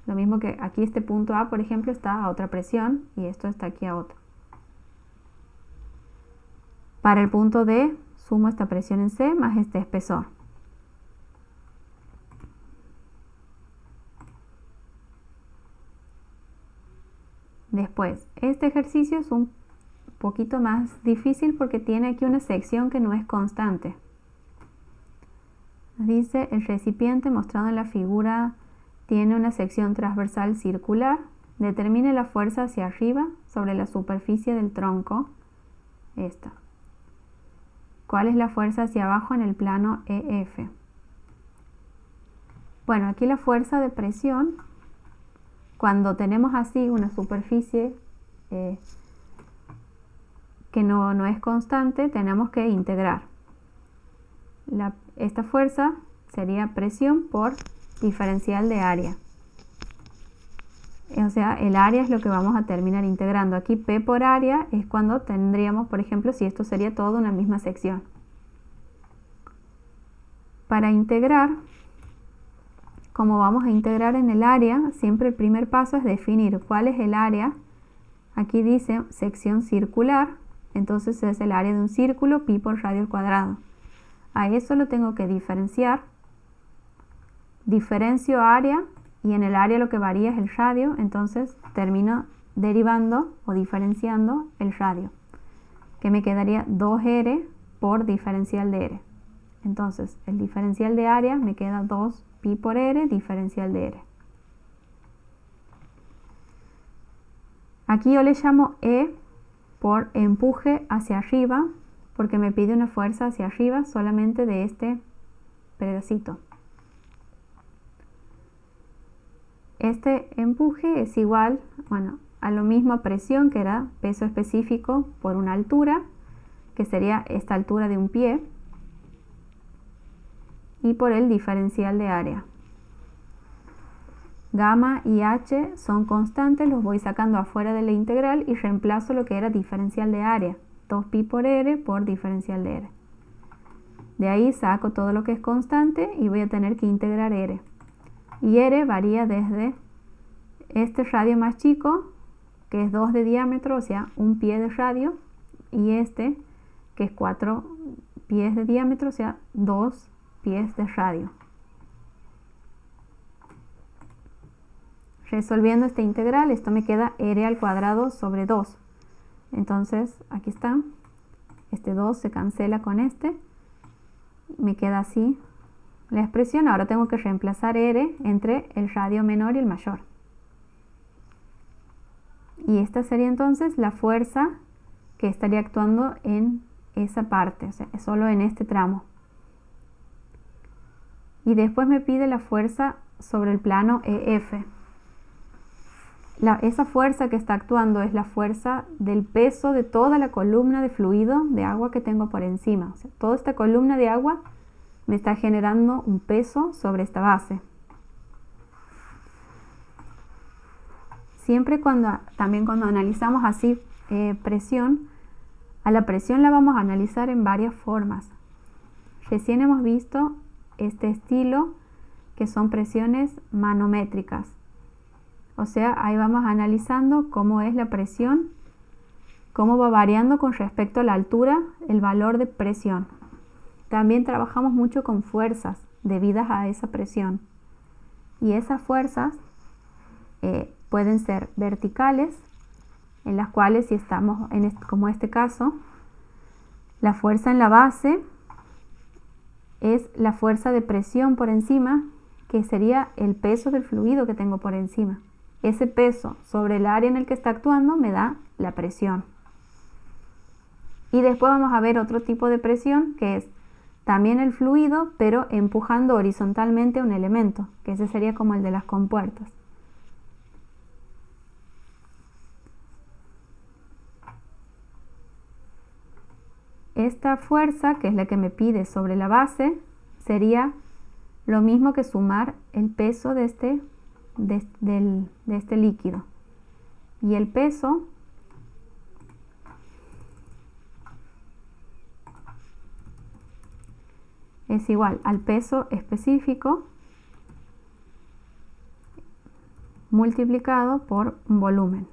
Lo mismo que aquí este punto A, por ejemplo, está a otra presión y esto está aquí a otra. Para el punto D, sumo esta presión en C más este espesor. Después, este ejercicio es un poquito más difícil porque tiene aquí una sección que no es constante. Nos dice, el recipiente mostrado en la figura tiene una sección transversal circular. Determine la fuerza hacia arriba sobre la superficie del tronco. Esta. ¿Cuál es la fuerza hacia abajo en el plano EF? Bueno, aquí la fuerza de presión, cuando tenemos así una superficie que no es constante, tenemos que integrar. Esta fuerza sería presión por diferencial de área. O sea, el área es lo que vamos a terminar integrando. Aquí P por área es cuando tendríamos, por ejemplo, si esto sería todo una misma sección. Para integrar, como vamos a integrar en el área, siempre el primer paso es definir cuál es el área. Aquí dice sección circular, entonces es el área de un círculo, pi por radio al cuadrado. A eso lo tengo que diferenciar. Diferencio área. Y en el área lo que varía es el radio, entonces termino derivando o diferenciando el radio, que me quedaría 2R por diferencial de R. Entonces, el diferencial de área me queda 2 pi por R diferencial de R. Aquí yo le llamo E por empuje hacia arriba, porque me pide una fuerza hacia arriba solamente de este pedacito. este empuje es igual, bueno, a lo mismo presión, que era peso específico por una altura, que sería esta altura de un pie, y por el diferencial de área. Gamma y h son constantes, los voy sacando afuera de la integral y reemplazo lo que era diferencial de área, 2pi por r por diferencial de r. De ahí saco todo lo que es constante y voy a tener que integrar r. Y r varía desde este radio más chico, que es 2 de diámetro, o sea, 1 pie de radio, y este, que es 4 pies de diámetro, o sea, 2 pies de radio. Resolviendo esta integral, esto me queda r al cuadrado sobre 2. Entonces, aquí está. Este 2 se cancela con este. Me queda así la expresión. Ahora tengo que reemplazar r entre el radio menor y el mayor. Y esta sería entonces la fuerza que estaría actuando en esa parte, o sea, solo en este tramo. Y después me pide la fuerza sobre el plano EF. Esa fuerza que está actuando es la fuerza del peso de toda la columna de fluido de agua que tengo por encima. O sea, toda esta columna de agua me está generando un peso sobre esta base. Siempre también cuando analizamos así presión, a la presión la vamos a analizar en varias formas. Recién hemos visto este estilo que son presiones manométricas. O sea, ahí vamos analizando cómo es la presión, cómo va variando con respecto a la altura, el valor de presión. También trabajamos mucho con fuerzas debidas a esa presión. Y esas fuerzas pueden ser verticales, en las cuales si estamos, como este caso, la fuerza en la base es la fuerza de presión por encima, que sería el peso del fluido que tengo por encima. Ese peso sobre el área en el que está actuando me da la presión. Y después vamos a ver otro tipo de presión, que es también el fluido, pero empujando horizontalmente un elemento, que ese sería como el de las compuertas. Esta fuerza, que es la que me pide sobre la base, sería lo mismo que sumar el peso de este líquido. Y el peso es igual al peso específico multiplicado por un volumen.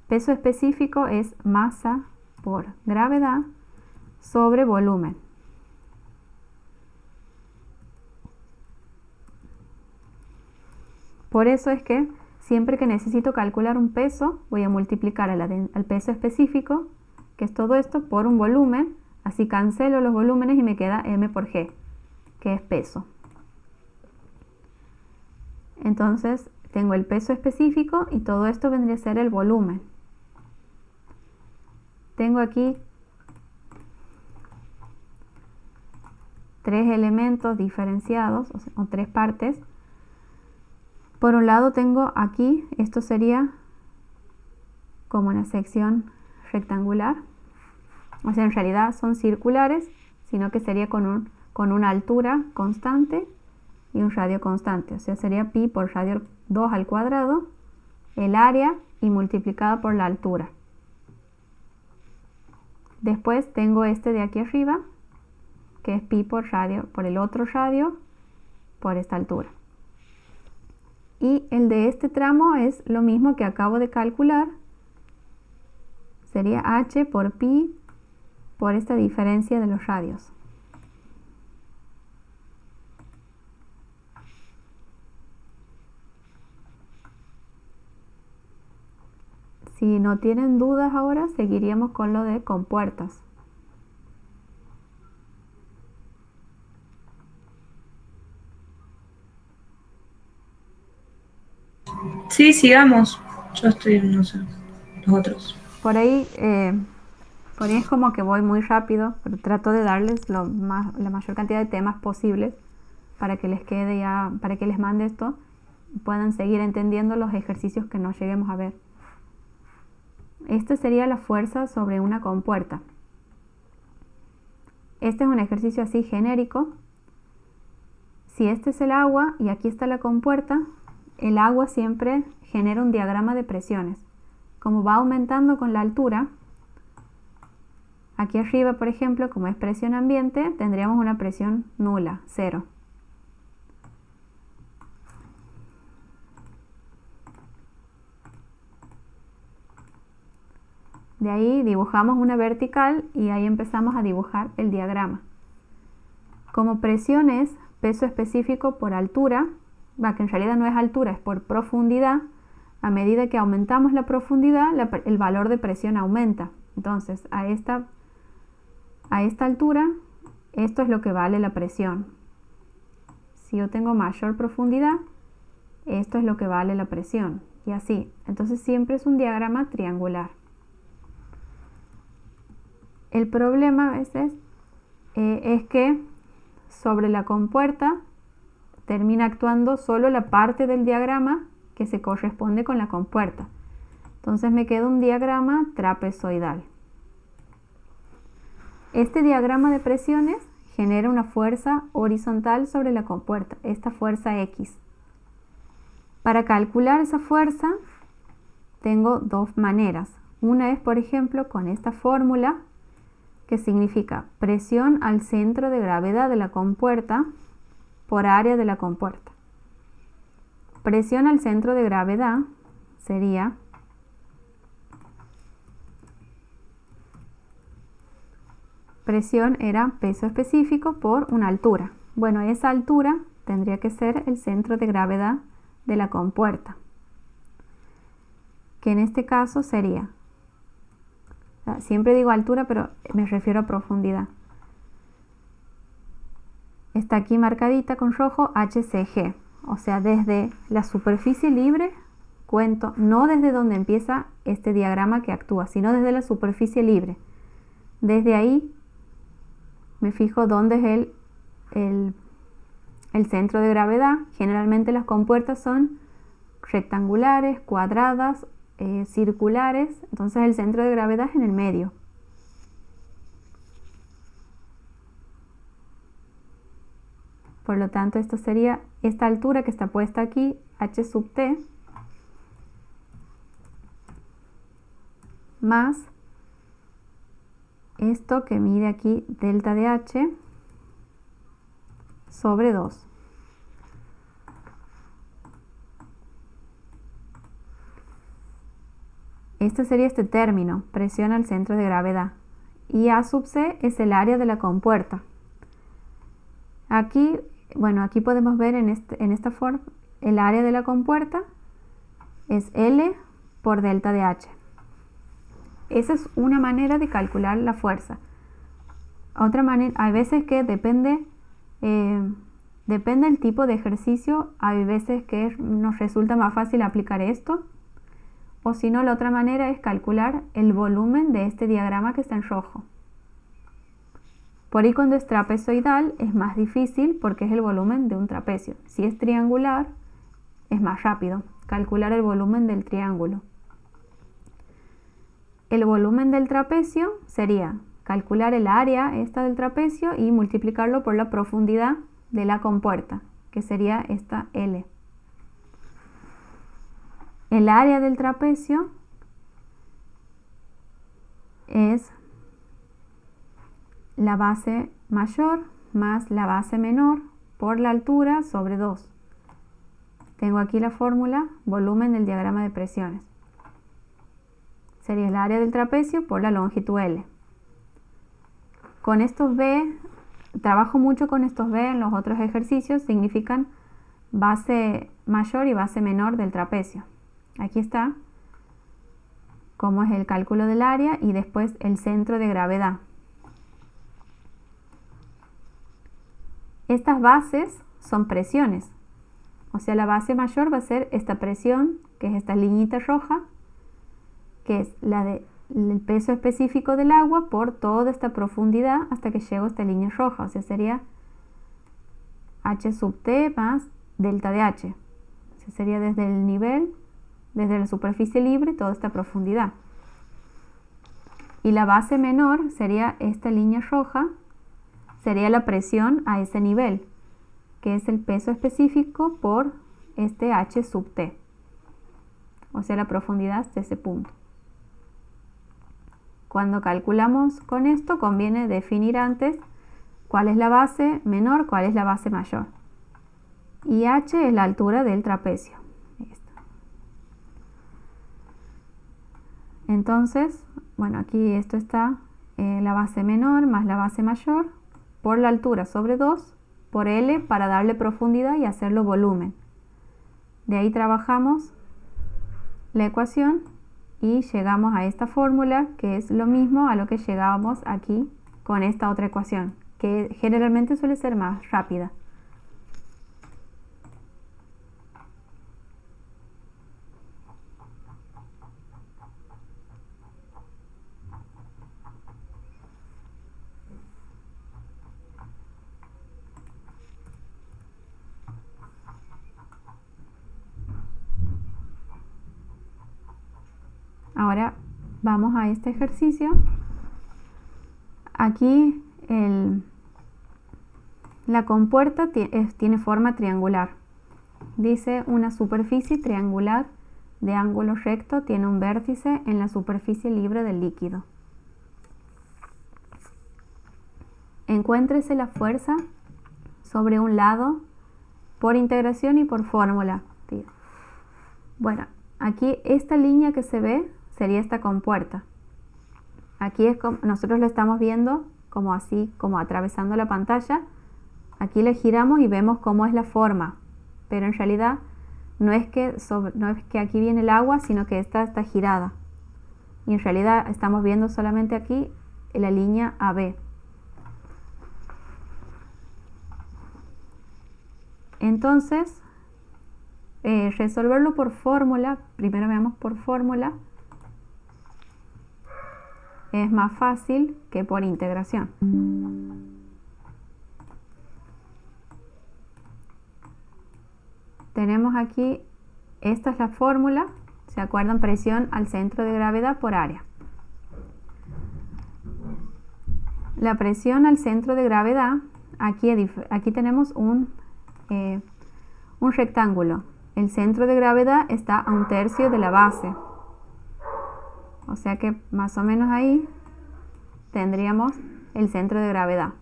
Peso específico es masa por gravedad sobre volumen. Por eso es que siempre que necesito calcular un peso, voy a multiplicar al peso específico, que es todo esto, por un volumen. Así cancelo los volúmenes y me queda m por g, que es peso. Entonces tengo el peso específico y todo esto vendría a ser el volumen. Tengo aquí 3 elementos diferenciados, o 3 partes. Por un lado tengo aquí, esto sería como una sección rectangular. O sea, en realidad son circulares, sino que sería con una altura constante y un radio constante. O sea, sería pi por radio 2 al cuadrado, el área y multiplicado por la altura. Después tengo este de aquí arriba, que es pi por el otro radio, por esta altura. Y el de este tramo es lo mismo que acabo de calcular. Sería h por pi por esta diferencia de los radios. Si no tienen dudas ahora, seguiríamos con lo de compuertas. Sí, sigamos. Yo estoy, no sé, los otros. Por ahí es como que voy muy rápido, pero trato de darles la mayor cantidad de temas posibles para que les quede ya, para que les mande esto puedan seguir entendiendo los ejercicios que no lleguemos a ver. Esta sería la fuerza sobre una compuerta. Este es un ejercicio así genérico. Si este es el agua y aquí está la compuerta, el agua siempre genera un diagrama de presiones. Como va aumentando con la altura, aquí arriba, por ejemplo, como es presión ambiente, tendríamos una presión nula, 0. De ahí dibujamos una vertical y ahí empezamos a dibujar el diagrama. Como presión es peso específico por altura, que en realidad no es altura, es por profundidad. A medida que aumentamos la profundidad, el valor de presión aumenta. Entonces, a esta altura, esto es lo que vale la presión. Si yo tengo mayor profundidad, esto es lo que vale la presión. Y así. Entonces, siempre es un diagrama triangular. El problema a veces es que sobre la compuerta termina actuando solo la parte del diagrama que se corresponde con la compuerta. Entonces me queda un diagrama trapezoidal. Este diagrama de presiones genera una fuerza horizontal sobre la compuerta, esta fuerza X. Para calcular esa fuerza tengo dos maneras. Una es, por ejemplo, con esta fórmula, que significa presión al centro de gravedad de la compuerta por área de la compuerta. Presión al centro de gravedad sería presión era peso específico por una altura. Bueno, esa altura tendría que ser el centro de gravedad de la compuerta, que en este caso sería, siempre digo altura, pero me refiero a profundidad. Está aquí marcadita con rojo HCG, o sea, desde la superficie libre cuento, no desde donde empieza este diagrama que actúa, sino desde la superficie libre. Desde ahí me fijo dónde es el centro de gravedad. Generalmente las compuertas son rectangulares, cuadradas, circulares, entonces el centro de gravedad es en el medio. Por lo tanto, esto sería esta altura que está puesta aquí, h sub t, más esto que mide aquí delta de h sobre 2. Este sería este término, presión al centro de gravedad. Y A sub c es el área de la compuerta. Aquí, bueno, aquí podemos ver en esta forma, el área de la compuerta es L por delta de H. Esa es una manera de calcular la fuerza. Otra manera, hay veces que depende el tipo de ejercicio, hay veces que nos resulta más fácil aplicar esto, o si no, la otra manera es calcular el volumen de este diagrama que está en rojo. Por ahí cuando es trapezoidal es más difícil porque es el volumen de un trapecio. Si es triangular es más rápido calcular el volumen del triángulo. El volumen del trapecio sería calcular el área esta del trapecio y multiplicarlo por la profundidad de la compuerta, que sería esta L. El área del trapecio es la base mayor más la base menor por la altura sobre 2. Tengo aquí la fórmula, volumen del diagrama de presiones. Sería el área del trapecio por la longitud L. Con estos B, trabajo mucho con estos B en los otros ejercicios, significan base mayor y base menor del trapecio. Aquí está cómo es el cálculo del área y después el centro de gravedad. Estas bases son presiones, o sea, la base mayor va a ser esta presión, que es esta liñita roja, que es el peso específico del agua por toda esta profundidad hasta que llego a esta línea roja, o sea, sería H sub T más delta de H. que sería desde el nivel, desde la superficie libre, toda esta profundidad. Y la base menor sería esta línea roja, sería la presión a ese nivel, que es el peso específico por este H sub T, o sea la profundidad hasta ese punto. Cuando calculamos con esto conviene definir antes cuál es la base menor, cuál es la base mayor. Y H es la altura del trapecio. Entonces, bueno, aquí esto está la base menor más la base mayor por la altura sobre 2 por L para darle profundidad y hacerlo volumen. De ahí trabajamos la ecuación y llegamos a esta fórmula, que es lo mismo a lo que llegábamos aquí con esta otra ecuación, que generalmente suele ser más rápida. Ahora vamos a este ejercicio. Aquí la compuerta tiene forma triangular. Dice una superficie triangular de ángulo recto tiene un vértice en la superficie libre del líquido. Encuéntrese la fuerza sobre un lado por integración y por fórmula. Bueno, aquí esta línea que se ve sería esta compuerta. Aquí es como nosotros lo estamos viendo como así, como atravesando la pantalla. Aquí le giramos y vemos cómo es la forma, pero en realidad no es que aquí viene el agua, sino que esta está girada. Y en realidad estamos viendo solamente aquí la línea AB. Entonces, resolverlo por fórmula, primero veamos por fórmula, es más fácil que por integración. Tenemos aquí, esta es la fórmula, ¿se acuerdan? Presión al centro de gravedad por área. La presión al centro de gravedad, aquí tenemos un rectángulo. El centro de gravedad está a 1/3 de la base. O sea que más o menos ahí tendríamos el centro de gravedad.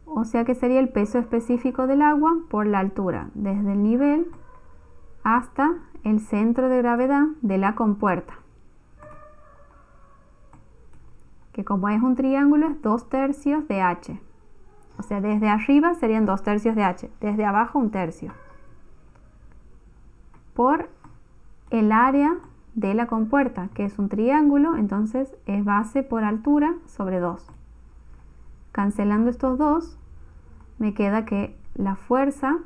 O sea que sería el peso específico del agua por la altura, desde el nivel hasta el centro de gravedad de la compuerta. Que como es un triángulo es 2/3 de H. O sea, desde arriba serían 2/3 de H, desde abajo 1/3. Por el área de la compuerta, que es un triángulo, entonces es base por altura sobre 2. Cancelando estos dos, me queda que la fuerza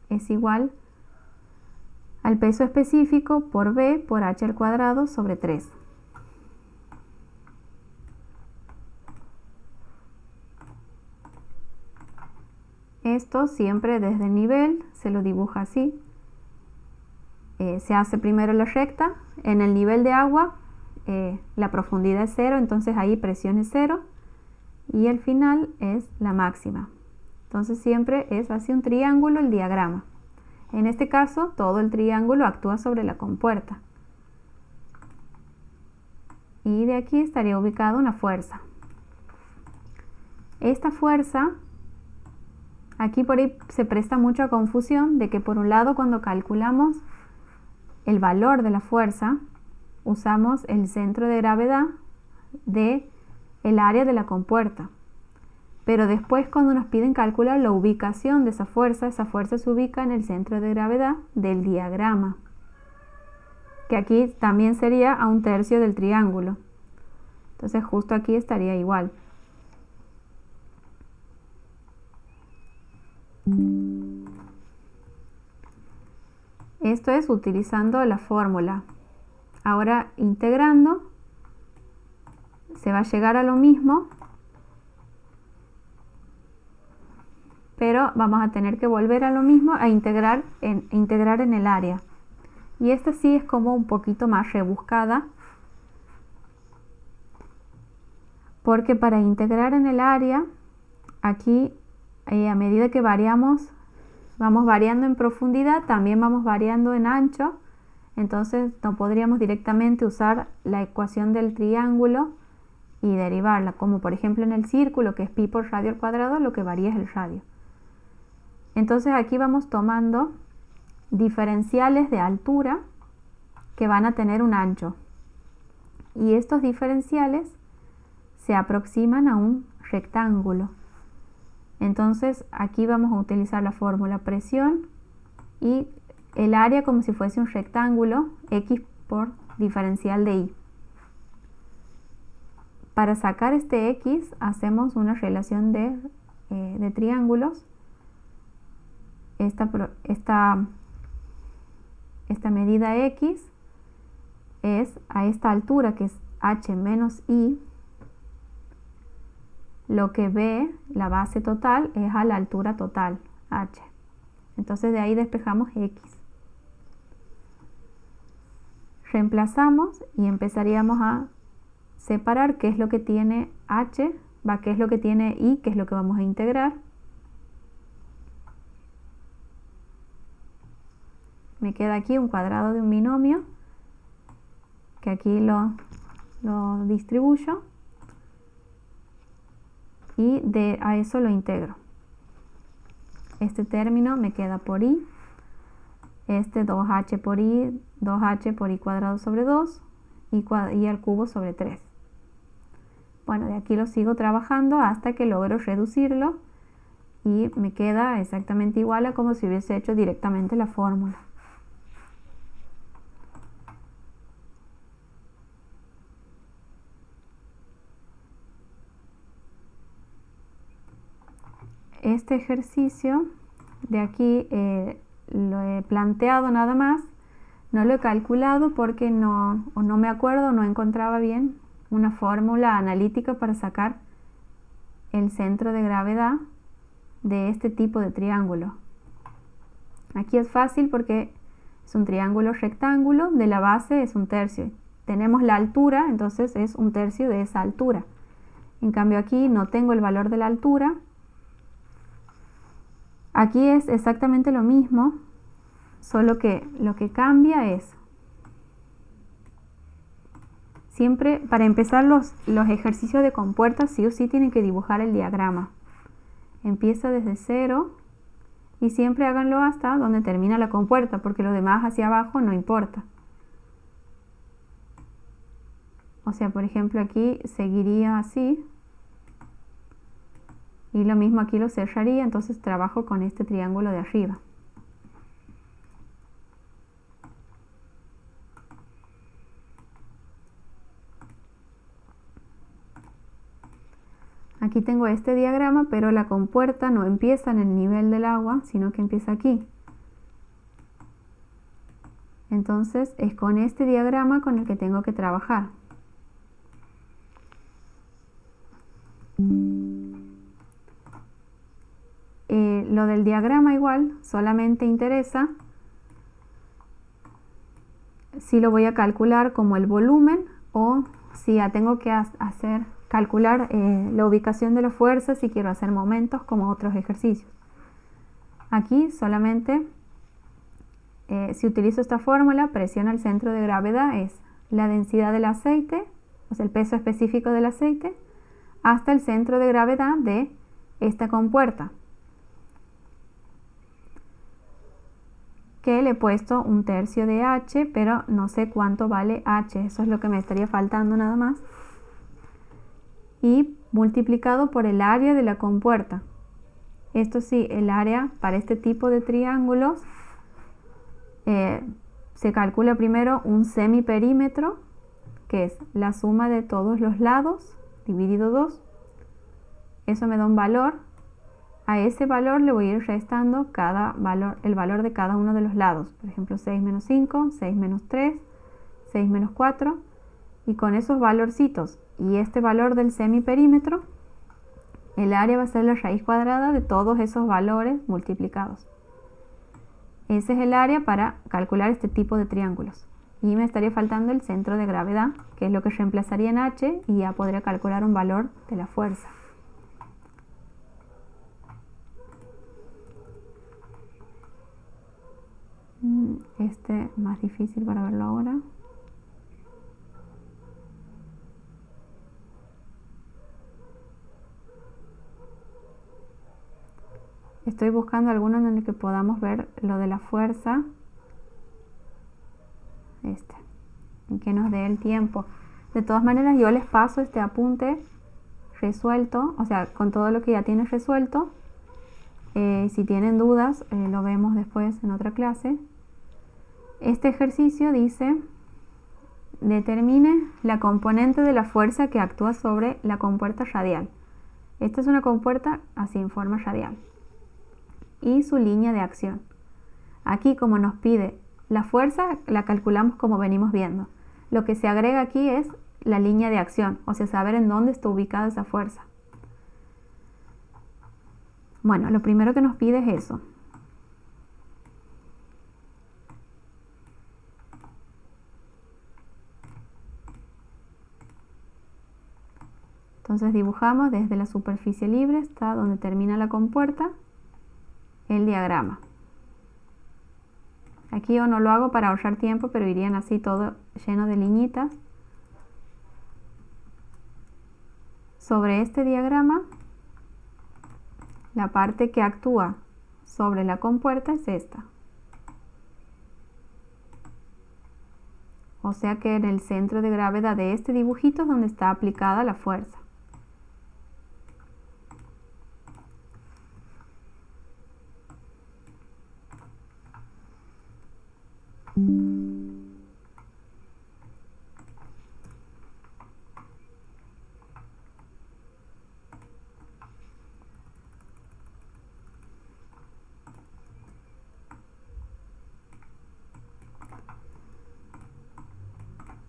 es igual al peso específico por B por H al cuadrado sobre 3. Esto siempre desde el nivel se lo dibuja así. Se hace primero la recta. En el nivel de agua la profundidad es 0, entonces ahí presión es 0 y el final es la máxima. Entonces siempre es así un triángulo el diagrama. En este caso todo el triángulo actúa sobre la compuerta. Y de aquí estaría ubicada una fuerza. Esta fuerza, aquí por ahí se presta mucha confusión de que por un lado cuando calculamos el valor de la fuerza, usamos el centro de gravedad de el área de la compuerta. Pero después cuando nos piden calcular la ubicación de esa fuerza se ubica en el centro de gravedad del diagrama. Que aquí también sería a 1/3 del triángulo. Entonces justo aquí estaría igual. Esto es utilizando la fórmula. Ahora integrando se va a llegar a lo mismo, pero vamos a tener que volver a lo mismo, a integrar en el área. Y esta sí es como un poquito más rebuscada, porque para integrar en el área, aquí a medida que vamos variando en profundidad, también vamos variando en ancho. Entonces no podríamos directamente usar la ecuación del triángulo y derivarla, como por ejemplo en el círculo, que es pi por radio al cuadrado, lo que varía es el radio. Entonces aquí vamos tomando diferenciales de altura que van a tener un ancho, y estos diferenciales se aproximan a un rectángulo. Entonces aquí vamos a utilizar la fórmula presión y el área como si fuese un rectángulo, x por diferencial de y. Para sacar este x hacemos una relación de triángulos. Esta medida x es a esta altura, que es h menos i. Lo que b, la base total, es a la altura total, h. Entonces de ahí despejamos x. Reemplazamos y empezaríamos a separar qué es lo que tiene h, qué es lo que tiene i, qué es lo que vamos a integrar. Me queda aquí un cuadrado de un binomio, que aquí lo distribuyo, y a eso lo integro. Este término me queda por i, este 2h por i cuadrado sobre 2 y al cubo sobre 3. Bueno, de aquí lo sigo trabajando hasta que logro reducirlo y me queda exactamente igual a como si hubiese hecho directamente la fórmula. Este ejercicio de aquí lo he planteado nada más, no lo he calculado porque no me acuerdo, no encontraba bien una fórmula analítica para sacar el centro de gravedad de este tipo de triángulo. Aquí es fácil porque es un triángulo rectángulo, de la base es un tercio. Tenemos la altura, entonces es un tercio de esa altura. En cambio aquí no tengo el valor de la altura. Aquí es exactamente lo mismo, solo que lo que cambia es, siempre para empezar los ejercicios de compuerta sí o sí tienen que dibujar el diagrama. Empieza desde 0 y siempre háganlo hasta donde termina la compuerta, porque lo demás hacia abajo no importa. O sea, por ejemplo aquí seguiría así. Y lo mismo aquí lo cerraría, entonces trabajo con este triángulo de arriba. Aquí tengo este diagrama, pero la compuerta no empieza en el nivel del agua, sino que empieza aquí. Entonces es con este diagrama con el que tengo que trabajar. Lo del diagrama igual solamente interesa si lo voy a calcular como el volumen o si ya tengo que calcular la ubicación de la fuerza si quiero hacer momentos como otros ejercicios. Aquí solamente si utilizo esta fórmula, presión al centro de gravedad es la densidad del aceite, o sea el peso específico del aceite, hasta el centro de gravedad de esta compuerta, que le he puesto un tercio de h, pero no sé cuánto vale h, eso es lo que me estaría faltando nada más, y multiplicado por el área de la compuerta. Esto sí, el área para este tipo de triángulos se calcula primero un semiperímetro, que es la suma de todos los lados dividido 2. Eso me da un valor. A ese valor le voy a ir restando el valor de cada uno de los lados. Por ejemplo, 6 menos 5, 6 menos 3, 6 menos 4. Y con esos valorcitos y este valor del semiperímetro, El área va a ser la raíz cuadrada de todos esos valores multiplicados. Ese es el área para calcular este tipo de triángulos. Y me estaría faltando el centro de gravedad, que es lo que reemplazaría en H, y ya podría calcular un valor de la fuerza. Este más difícil para verlo ahora. Estoy buscando alguno en el que podamos ver lo de la fuerza. Y que nos dé el tiempo. De todas maneras, yo les paso este apunte resuelto, o sea, con todo lo que ya tienes resuelto. Si tienen dudas, lo vemos después en otra clase. Este ejercicio dice: determine la componente de la fuerza que actúa sobre la compuerta radial. Esta es una compuerta así en forma radial. Y su línea de acción. Aquí, como nos pide la fuerza, la calculamos como venimos viendo. Lo que se agrega aquí es la línea de acción, o sea, saber en dónde está ubicada esa fuerza. Bueno, lo primero que nos pide es eso. Entonces dibujamos desde la superficie libre hasta donde termina la compuerta el diagrama. Aquí yo no lo hago para ahorrar tiempo, pero irían así todo lleno de liñitas. Sobre este diagrama, la parte que actúa sobre la compuerta es esta. O sea que en el centro de gravedad de este dibujito es donde está aplicada la fuerza.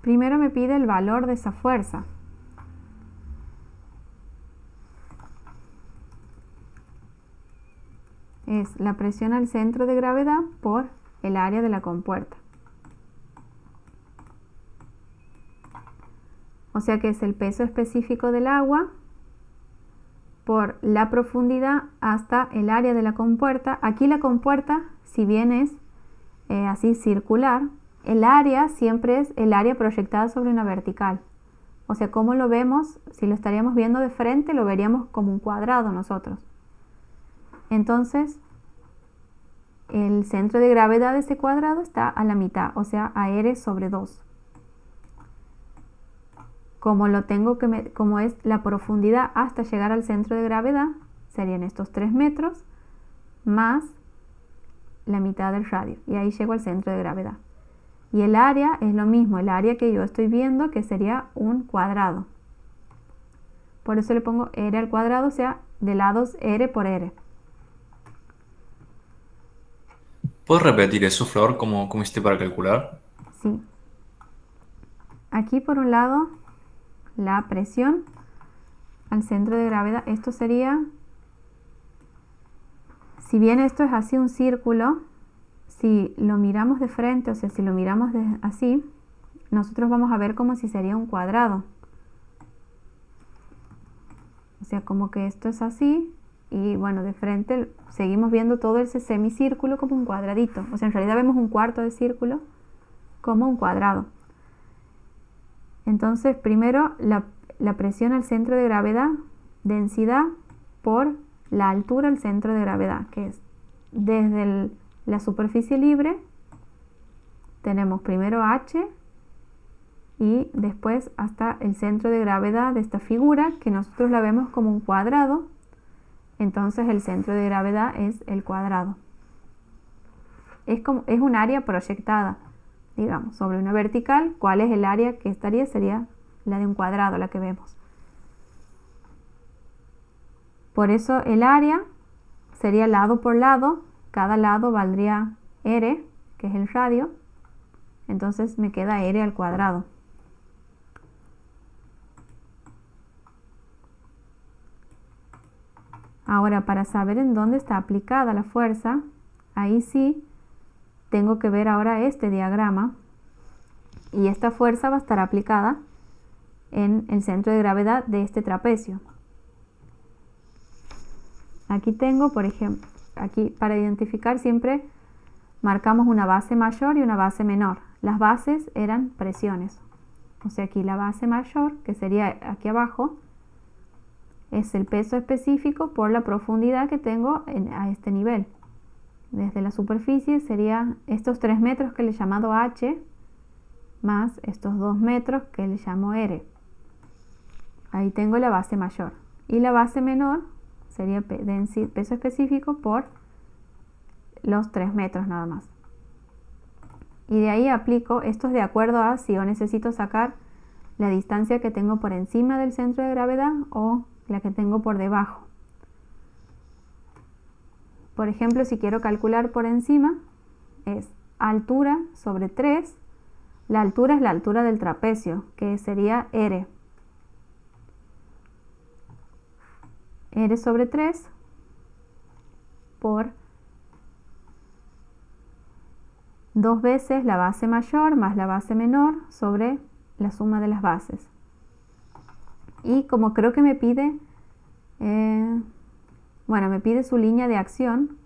Primero me pide el valor de esa fuerza. Es la presión al centro de gravedad por el área de la compuerta. O sea que es el peso específico del agua por la profundidad hasta el área de la compuerta. Aquí la compuerta, si bien es así circular, el área siempre es el área proyectada sobre una vertical. O sea, ¿cómo lo vemos? Si lo estaríamos viendo de frente, lo veríamos como un cuadrado nosotros. Entonces, el centro de gravedad de ese cuadrado está a la mitad, o sea, a R sobre 2. Como como es la profundidad hasta llegar al centro de gravedad, serían estos 3 metros más la mitad del radio. Y ahí llego al centro de gravedad. Y el área es lo mismo, el área que yo estoy viendo, que sería un cuadrado. Por eso le pongo R al cuadrado, o sea, de lados R por R. ¿Puedes repetir eso, Flor? ¿Cómo hiciste para calcular? Sí. Aquí por un lado, la presión al centro de gravedad. Esto sería, si bien esto es así un círculo, si lo miramos de frente, o sea, si lo miramos así, nosotros vamos a ver como si sería un cuadrado. O sea, como que esto es así, y bueno, de frente seguimos viendo todo ese semicírculo como un cuadradito. O sea, en realidad vemos un cuarto de círculo como un cuadrado. Entonces, primero la presión al centro de gravedad, densidad por la altura al centro de gravedad, que es desde la superficie libre, tenemos primero H y después hasta el centro de gravedad de esta figura, que nosotros la vemos como un cuadrado. Entonces el centro de gravedad es el cuadrado. Es un área proyectada, digamos, sobre una vertical. ¿Cuál es el área que estaría? Sería la de un cuadrado, la que vemos. Por eso el área sería lado por lado. Cada lado valdría R, que es el radio. Entonces me queda R al cuadrado. Ahora, para saber en dónde está aplicada la fuerza, ahí sí tengo que ver ahora este diagrama, y esta fuerza va a estar aplicada en el centro de gravedad de este trapecio. Aquí tengo, por ejemplo, aquí para identificar siempre marcamos una base mayor y una base menor. Las bases eran presiones. O sea, aquí la base mayor, que sería aquí abajo, es el peso específico por la profundidad que tengo a este nivel. Desde la superficie sería estos 3 metros que le he llamado H, más estos 2 metros que le llamo R. Ahí tengo la base mayor. Y la base menor sería peso específico por los 3 metros nada más. Y de ahí aplico, esto es de acuerdo a si yo necesito sacar la distancia que tengo por encima del centro de gravedad o la que tengo por debajo. Por ejemplo, si quiero calcular por encima, es altura sobre 3. La altura es la altura del trapecio, que sería R. R sobre 3 por 2 veces la base mayor más la base menor sobre la suma de las bases. Y como creo que me pide, me pide su línea de acción,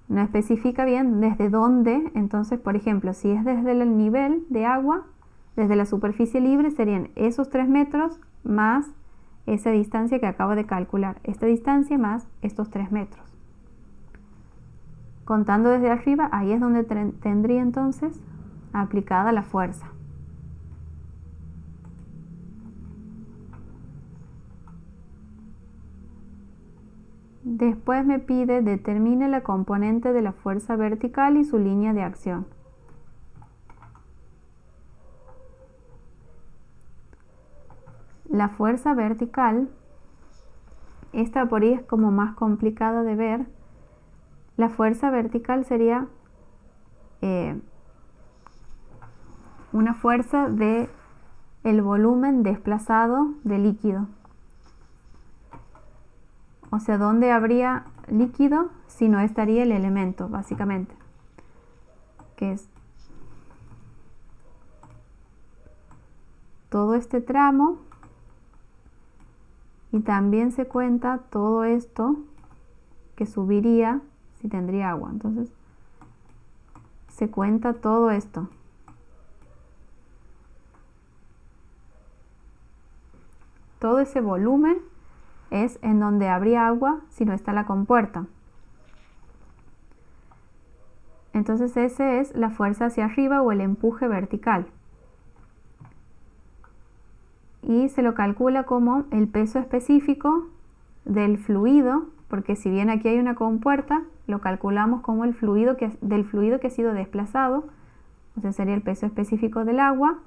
no especifica bien desde dónde. Entonces, por ejemplo, si es desde el nivel de agua, desde la superficie libre, serían esos 3 metros más esa distancia que acabo de calcular, esta distancia más estos 3 metros. Contando desde arriba, ahí es donde tendría entonces aplicada la fuerza. Después me pide determine la componente de la fuerza vertical y su línea de acción. La fuerza vertical, esta por ahí es como más complicada de ver. La fuerza vertical sería una fuerza de el volumen desplazado de líquido. O sea, ¿dónde habría líquido si no estaría el elemento, básicamente? Que es todo este tramo, y también se cuenta todo esto que subiría si tendría agua. Entonces, se cuenta todo esto. Todo ese volumen es en donde habría agua si no está la compuerta. Entonces esa es la fuerza hacia arriba o el empuje vertical. Y se lo calcula como el peso específico del fluido, porque si bien aquí hay una compuerta, lo calculamos como el fluido del fluido que ha sido desplazado. O sea, sería el peso específico del agua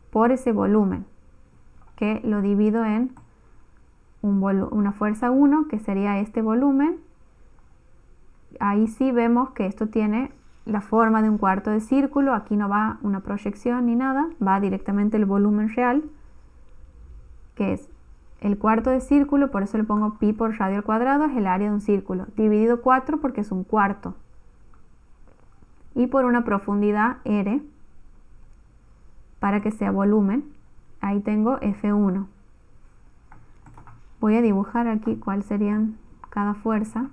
por ese volumen, que lo divido en una fuerza 1, que sería este volumen. Ahí sí vemos que esto tiene la forma de un cuarto de círculo. Aquí no va una proyección ni nada, va directamente el volumen real, que es el cuarto de círculo, por eso le pongo pi por radio al cuadrado, es el área de un círculo, dividido 4 porque es un cuarto, y por una profundidad R, para que sea volumen. Ahí tengo F1. Voy a dibujar aquí cuál serían cada fuerza.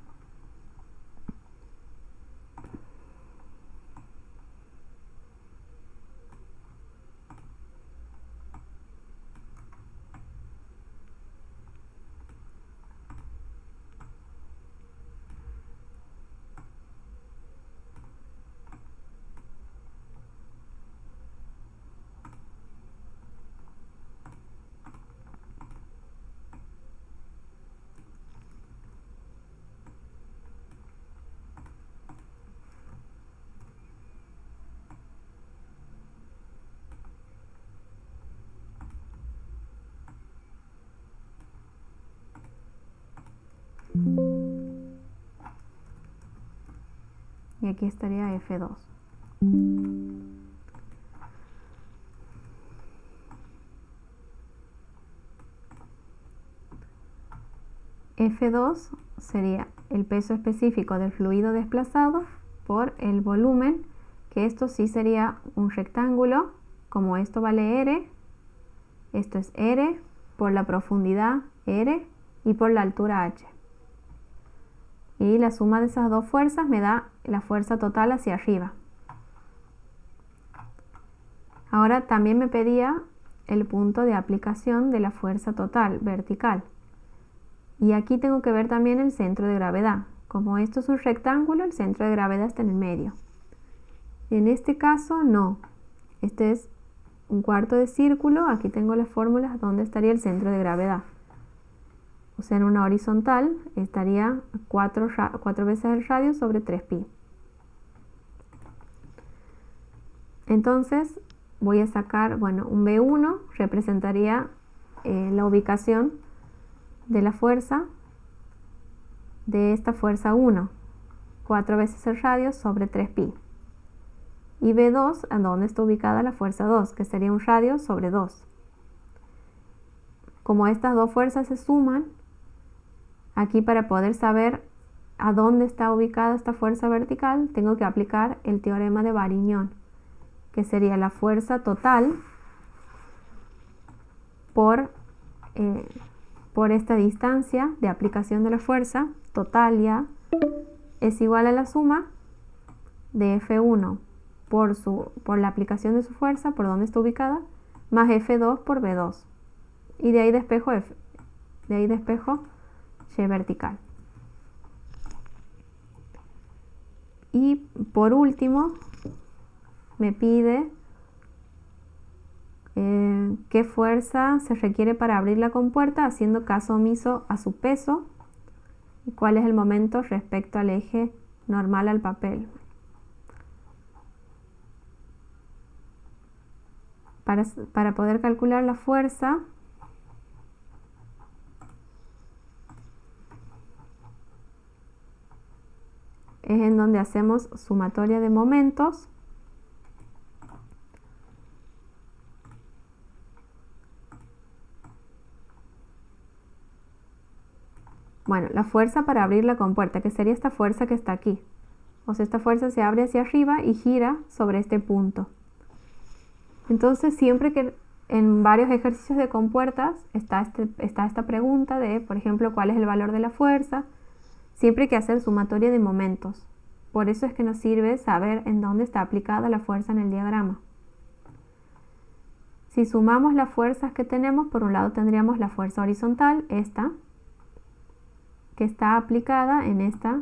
Y aquí estaría F2. F2 sería el peso específico del fluido desplazado por el volumen, que esto sí sería un rectángulo, como esto vale R, esto es R por la profundidad R y por la altura H. Y la suma de esas dos fuerzas me da la fuerza total hacia arriba. Ahora también me pedía el punto de aplicación de la fuerza total vertical. Y aquí tengo que ver también el centro de gravedad. Como esto es un rectángulo, el centro de gravedad está en el medio. En este caso no. Este es un cuarto de círculo. Aquí tengo las fórmulas donde estaría el centro de gravedad. O sea, en una horizontal estaría 4 veces el radio sobre 3pi. Entonces voy a sacar, bueno, un B1 representaría la ubicación de la fuerza de esta fuerza 1, 4 veces el radio sobre 3pi. Y B2, a dónde está ubicada la fuerza 2, que sería un radio sobre 2. Como estas dos fuerzas se suman, aquí para poder saber a dónde está ubicada esta fuerza vertical, tengo que aplicar el teorema de Varignon, que sería la fuerza total por esta distancia de aplicación de la fuerza total ya es igual a la suma de F1 por la aplicación de su fuerza, por donde está ubicada, más F2 por B2. Y de ahí despejo Y vertical. Y por último, me pide qué fuerza se requiere para abrir la compuerta, haciendo caso omiso a su peso y cuál es el momento respecto al eje normal al papel. Para poder calcular la fuerza, es en donde hacemos sumatoria de momentos. Bueno, la fuerza para abrir la compuerta, que sería esta fuerza que está aquí. O sea, esta fuerza se abre hacia arriba y gira sobre este punto. Entonces, siempre que en varios ejercicios de compuertas está esta pregunta de, por ejemplo, ¿cuál es el valor de la fuerza? Siempre hay que hacer sumatoria de momentos. Por eso es que nos sirve saber en dónde está aplicada la fuerza en el diagrama. Si sumamos las fuerzas que tenemos, por un lado tendríamos la fuerza horizontal, esta, que está aplicada en esta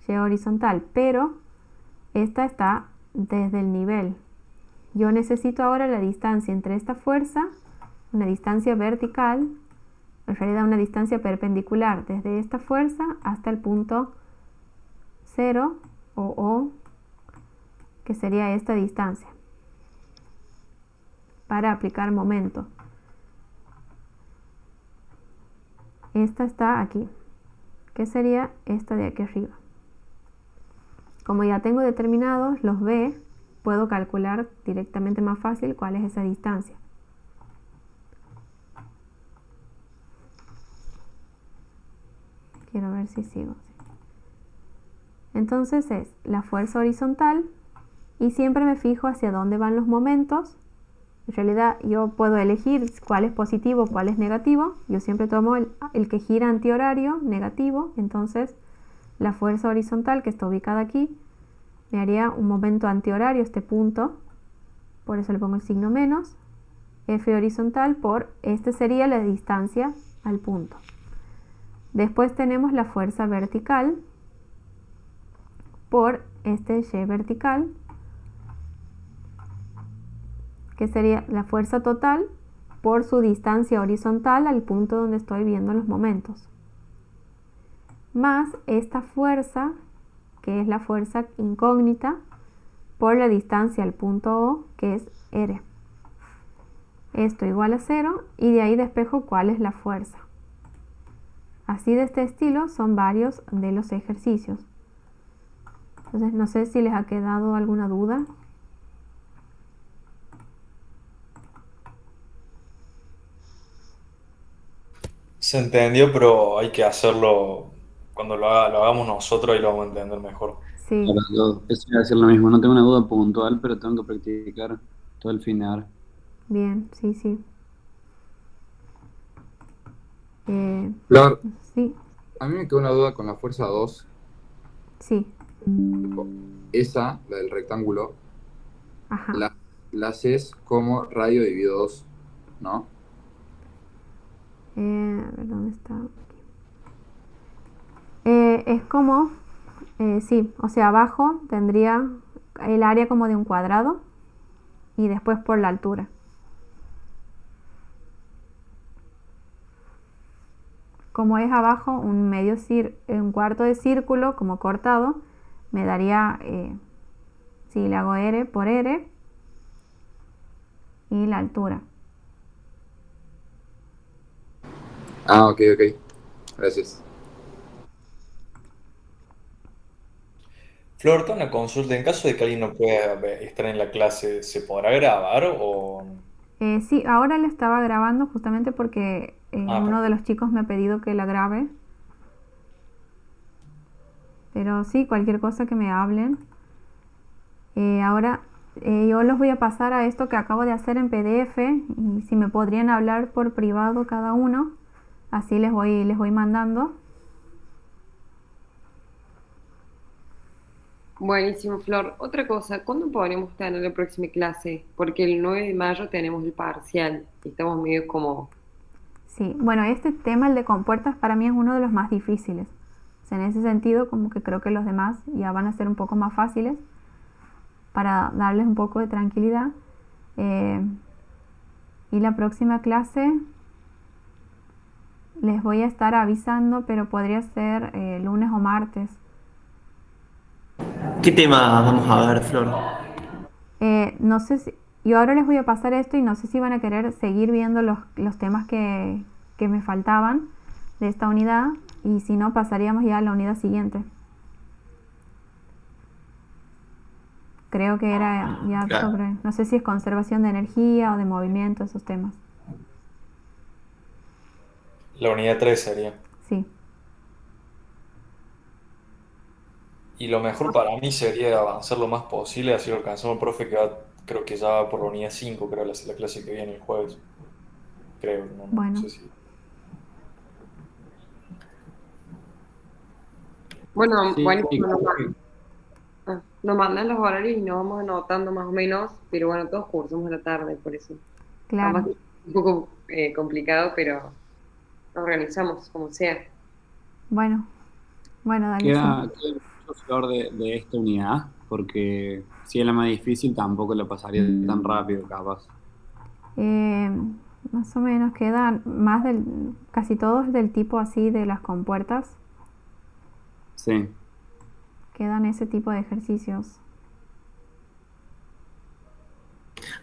Y horizontal, pero esta está desde el nivel. Yo necesito ahora la distancia entre esta fuerza, una distancia vertical, en realidad una distancia perpendicular desde esta fuerza hasta el punto 0 o que sería esta distancia, para aplicar momento. Esta está aquí, que sería esta de aquí arriba. Como ya tengo determinados los B, puedo calcular directamente más fácil cuál es esa distancia. Quiero ver si sigo. Entonces es la fuerza horizontal y siempre me fijo hacia dónde van los momentos. En realidad yo puedo elegir cuál es positivo, cuál es negativo. Yo siempre tomo el que gira antihorario, negativo. Entonces la fuerza horizontal que está ubicada aquí me haría un momento antihorario, este punto. Por eso le pongo el signo menos. F horizontal por, este sería la distancia al punto. Después tenemos la fuerza vertical por este Y vertical, que sería la fuerza total por su distancia horizontal al punto donde estoy viendo los momentos, más esta fuerza, que es la fuerza incógnita, por la distancia al punto O, que es R. Esto igual a 0 y de ahí despejo cuál es la fuerza. Así de este estilo son varios de los ejercicios. Entonces no sé si les ha quedado alguna duda. Se entendió, pero hay que hacerlo cuando lo hagamos nosotros y lo vamos a entender mejor. Sí, Claro, yo eso iba a decir lo mismo, no tengo una duda puntual, pero tengo que practicar todo el fin de ahora. bien, sí, sí. Flor, Sí, a mí me quedó una duda con la fuerza 2. sí, Esa, la del rectángulo, ajá. la haces como radio dividido 2, ¿no? A ver, ¿dónde está? Es como, sí, o sea, abajo tendría el área como de un cuadrado y después por la altura. Como es abajo un cuarto de círculo como cortado, me daría, si le hago R por R y la altura. Ah, ok. Gracias. Flor, tengo una consulta. En caso de que alguien no pueda estar en la clase, ¿se podrá grabar o...? Sí, ahora la estaba grabando justamente porque uno de los chicos me ha pedido que la grabe. Pero sí, cualquier cosa que me hablen. Ahora yo los voy a pasar a esto que acabo de hacer en PDF y si me podrían hablar por privado cada uno, así les voy mandando. Buenísimo, Flor. Otra cosa, ¿cuándo podremos tener la próxima clase? Porque el 9 de mayo tenemos el parcial y estamos medio como... Sí, bueno, este tema, el de compuertas, para mí es uno de los más difíciles. O sea, en ese sentido, como que creo que los demás ya van a ser un poco más fáciles para darles un poco de tranquilidad. Y la próxima clase les voy a estar avisando, pero podría ser lunes o martes. ¿Qué tema vamos a ver, Flor? No sé si... Yo ahora les voy a pasar esto y no sé si van a querer seguir viendo los temas que me faltaban de esta unidad y si no pasaríamos ya a la unidad siguiente. Creo que era ya Claro. sobre, no sé si es conservación de energía o de movimiento, esos temas. La unidad 3 sería. Sí, Y lo mejor para mí sería avanzar lo más posible, así lo alcanzamos al profe que creo que ya va por la unidad 5, creo, la clase que viene el jueves. Creo, no bueno. sé si... Bueno, Sí, buenísimo, creo que- nos mandan los horarios y nos vamos anotando más o menos, pero bueno, todos cursamos a la tarde, por eso. Claro. Capaz que es un poco complicado, pero nos organizamos como sea. Bueno, dale. queda mucho, Flor, de esta unidad, porque si es la más difícil, tampoco la pasaría tan rápido, capaz. Más o menos quedan casi todos del tipo así de las compuertas. Sí. Quedan ese tipo de ejercicios.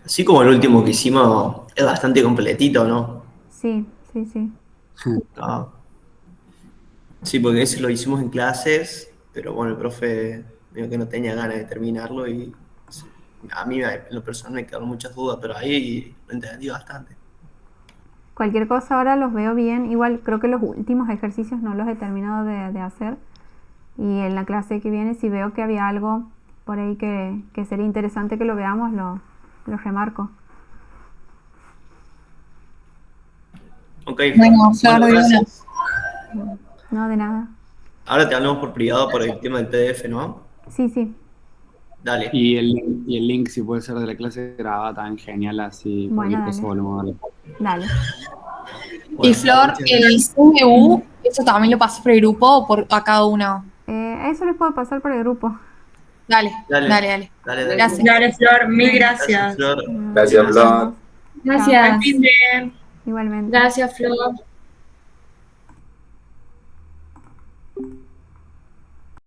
Así como el último que hicimos es bastante completito, ¿no? Sí, sí, sí. Ah. Sí, porque ese lo hicimos en clases, pero bueno, el profe dijo que no tenía ganas de terminarlo y a mí en lo personal me quedaron muchas dudas, pero ahí lo entendí bastante. Cualquier cosa ahora los veo bien. Igual creo que los últimos ejercicios no los he terminado de hacer. Y en la clase que viene, si veo que había algo por ahí que sería interesante que lo veamos, lo remarco. Ok, Bueno, Flor, de una. gracias. No, de nada. Ahora te hablamos por privado por el tema del PDF, ¿no? Sí, sí. Dale. Y el link, si puede ser de la clase grabada, tan genial, así Bueno, cualquier cosa dale. volvemos a darle. Dale. Y Bueno, Flor, muchas el gracias. CMU, ¿eso también lo pasas por el grupo o a cada uno? Eso les puedo pasar por el grupo. Dale. Dale. Gracias. Dale, Flor, mil Bueno. gracias. Flor. Gracias, Nos Flor. vemos. Gracias. Igualmente. Gracias, Flor.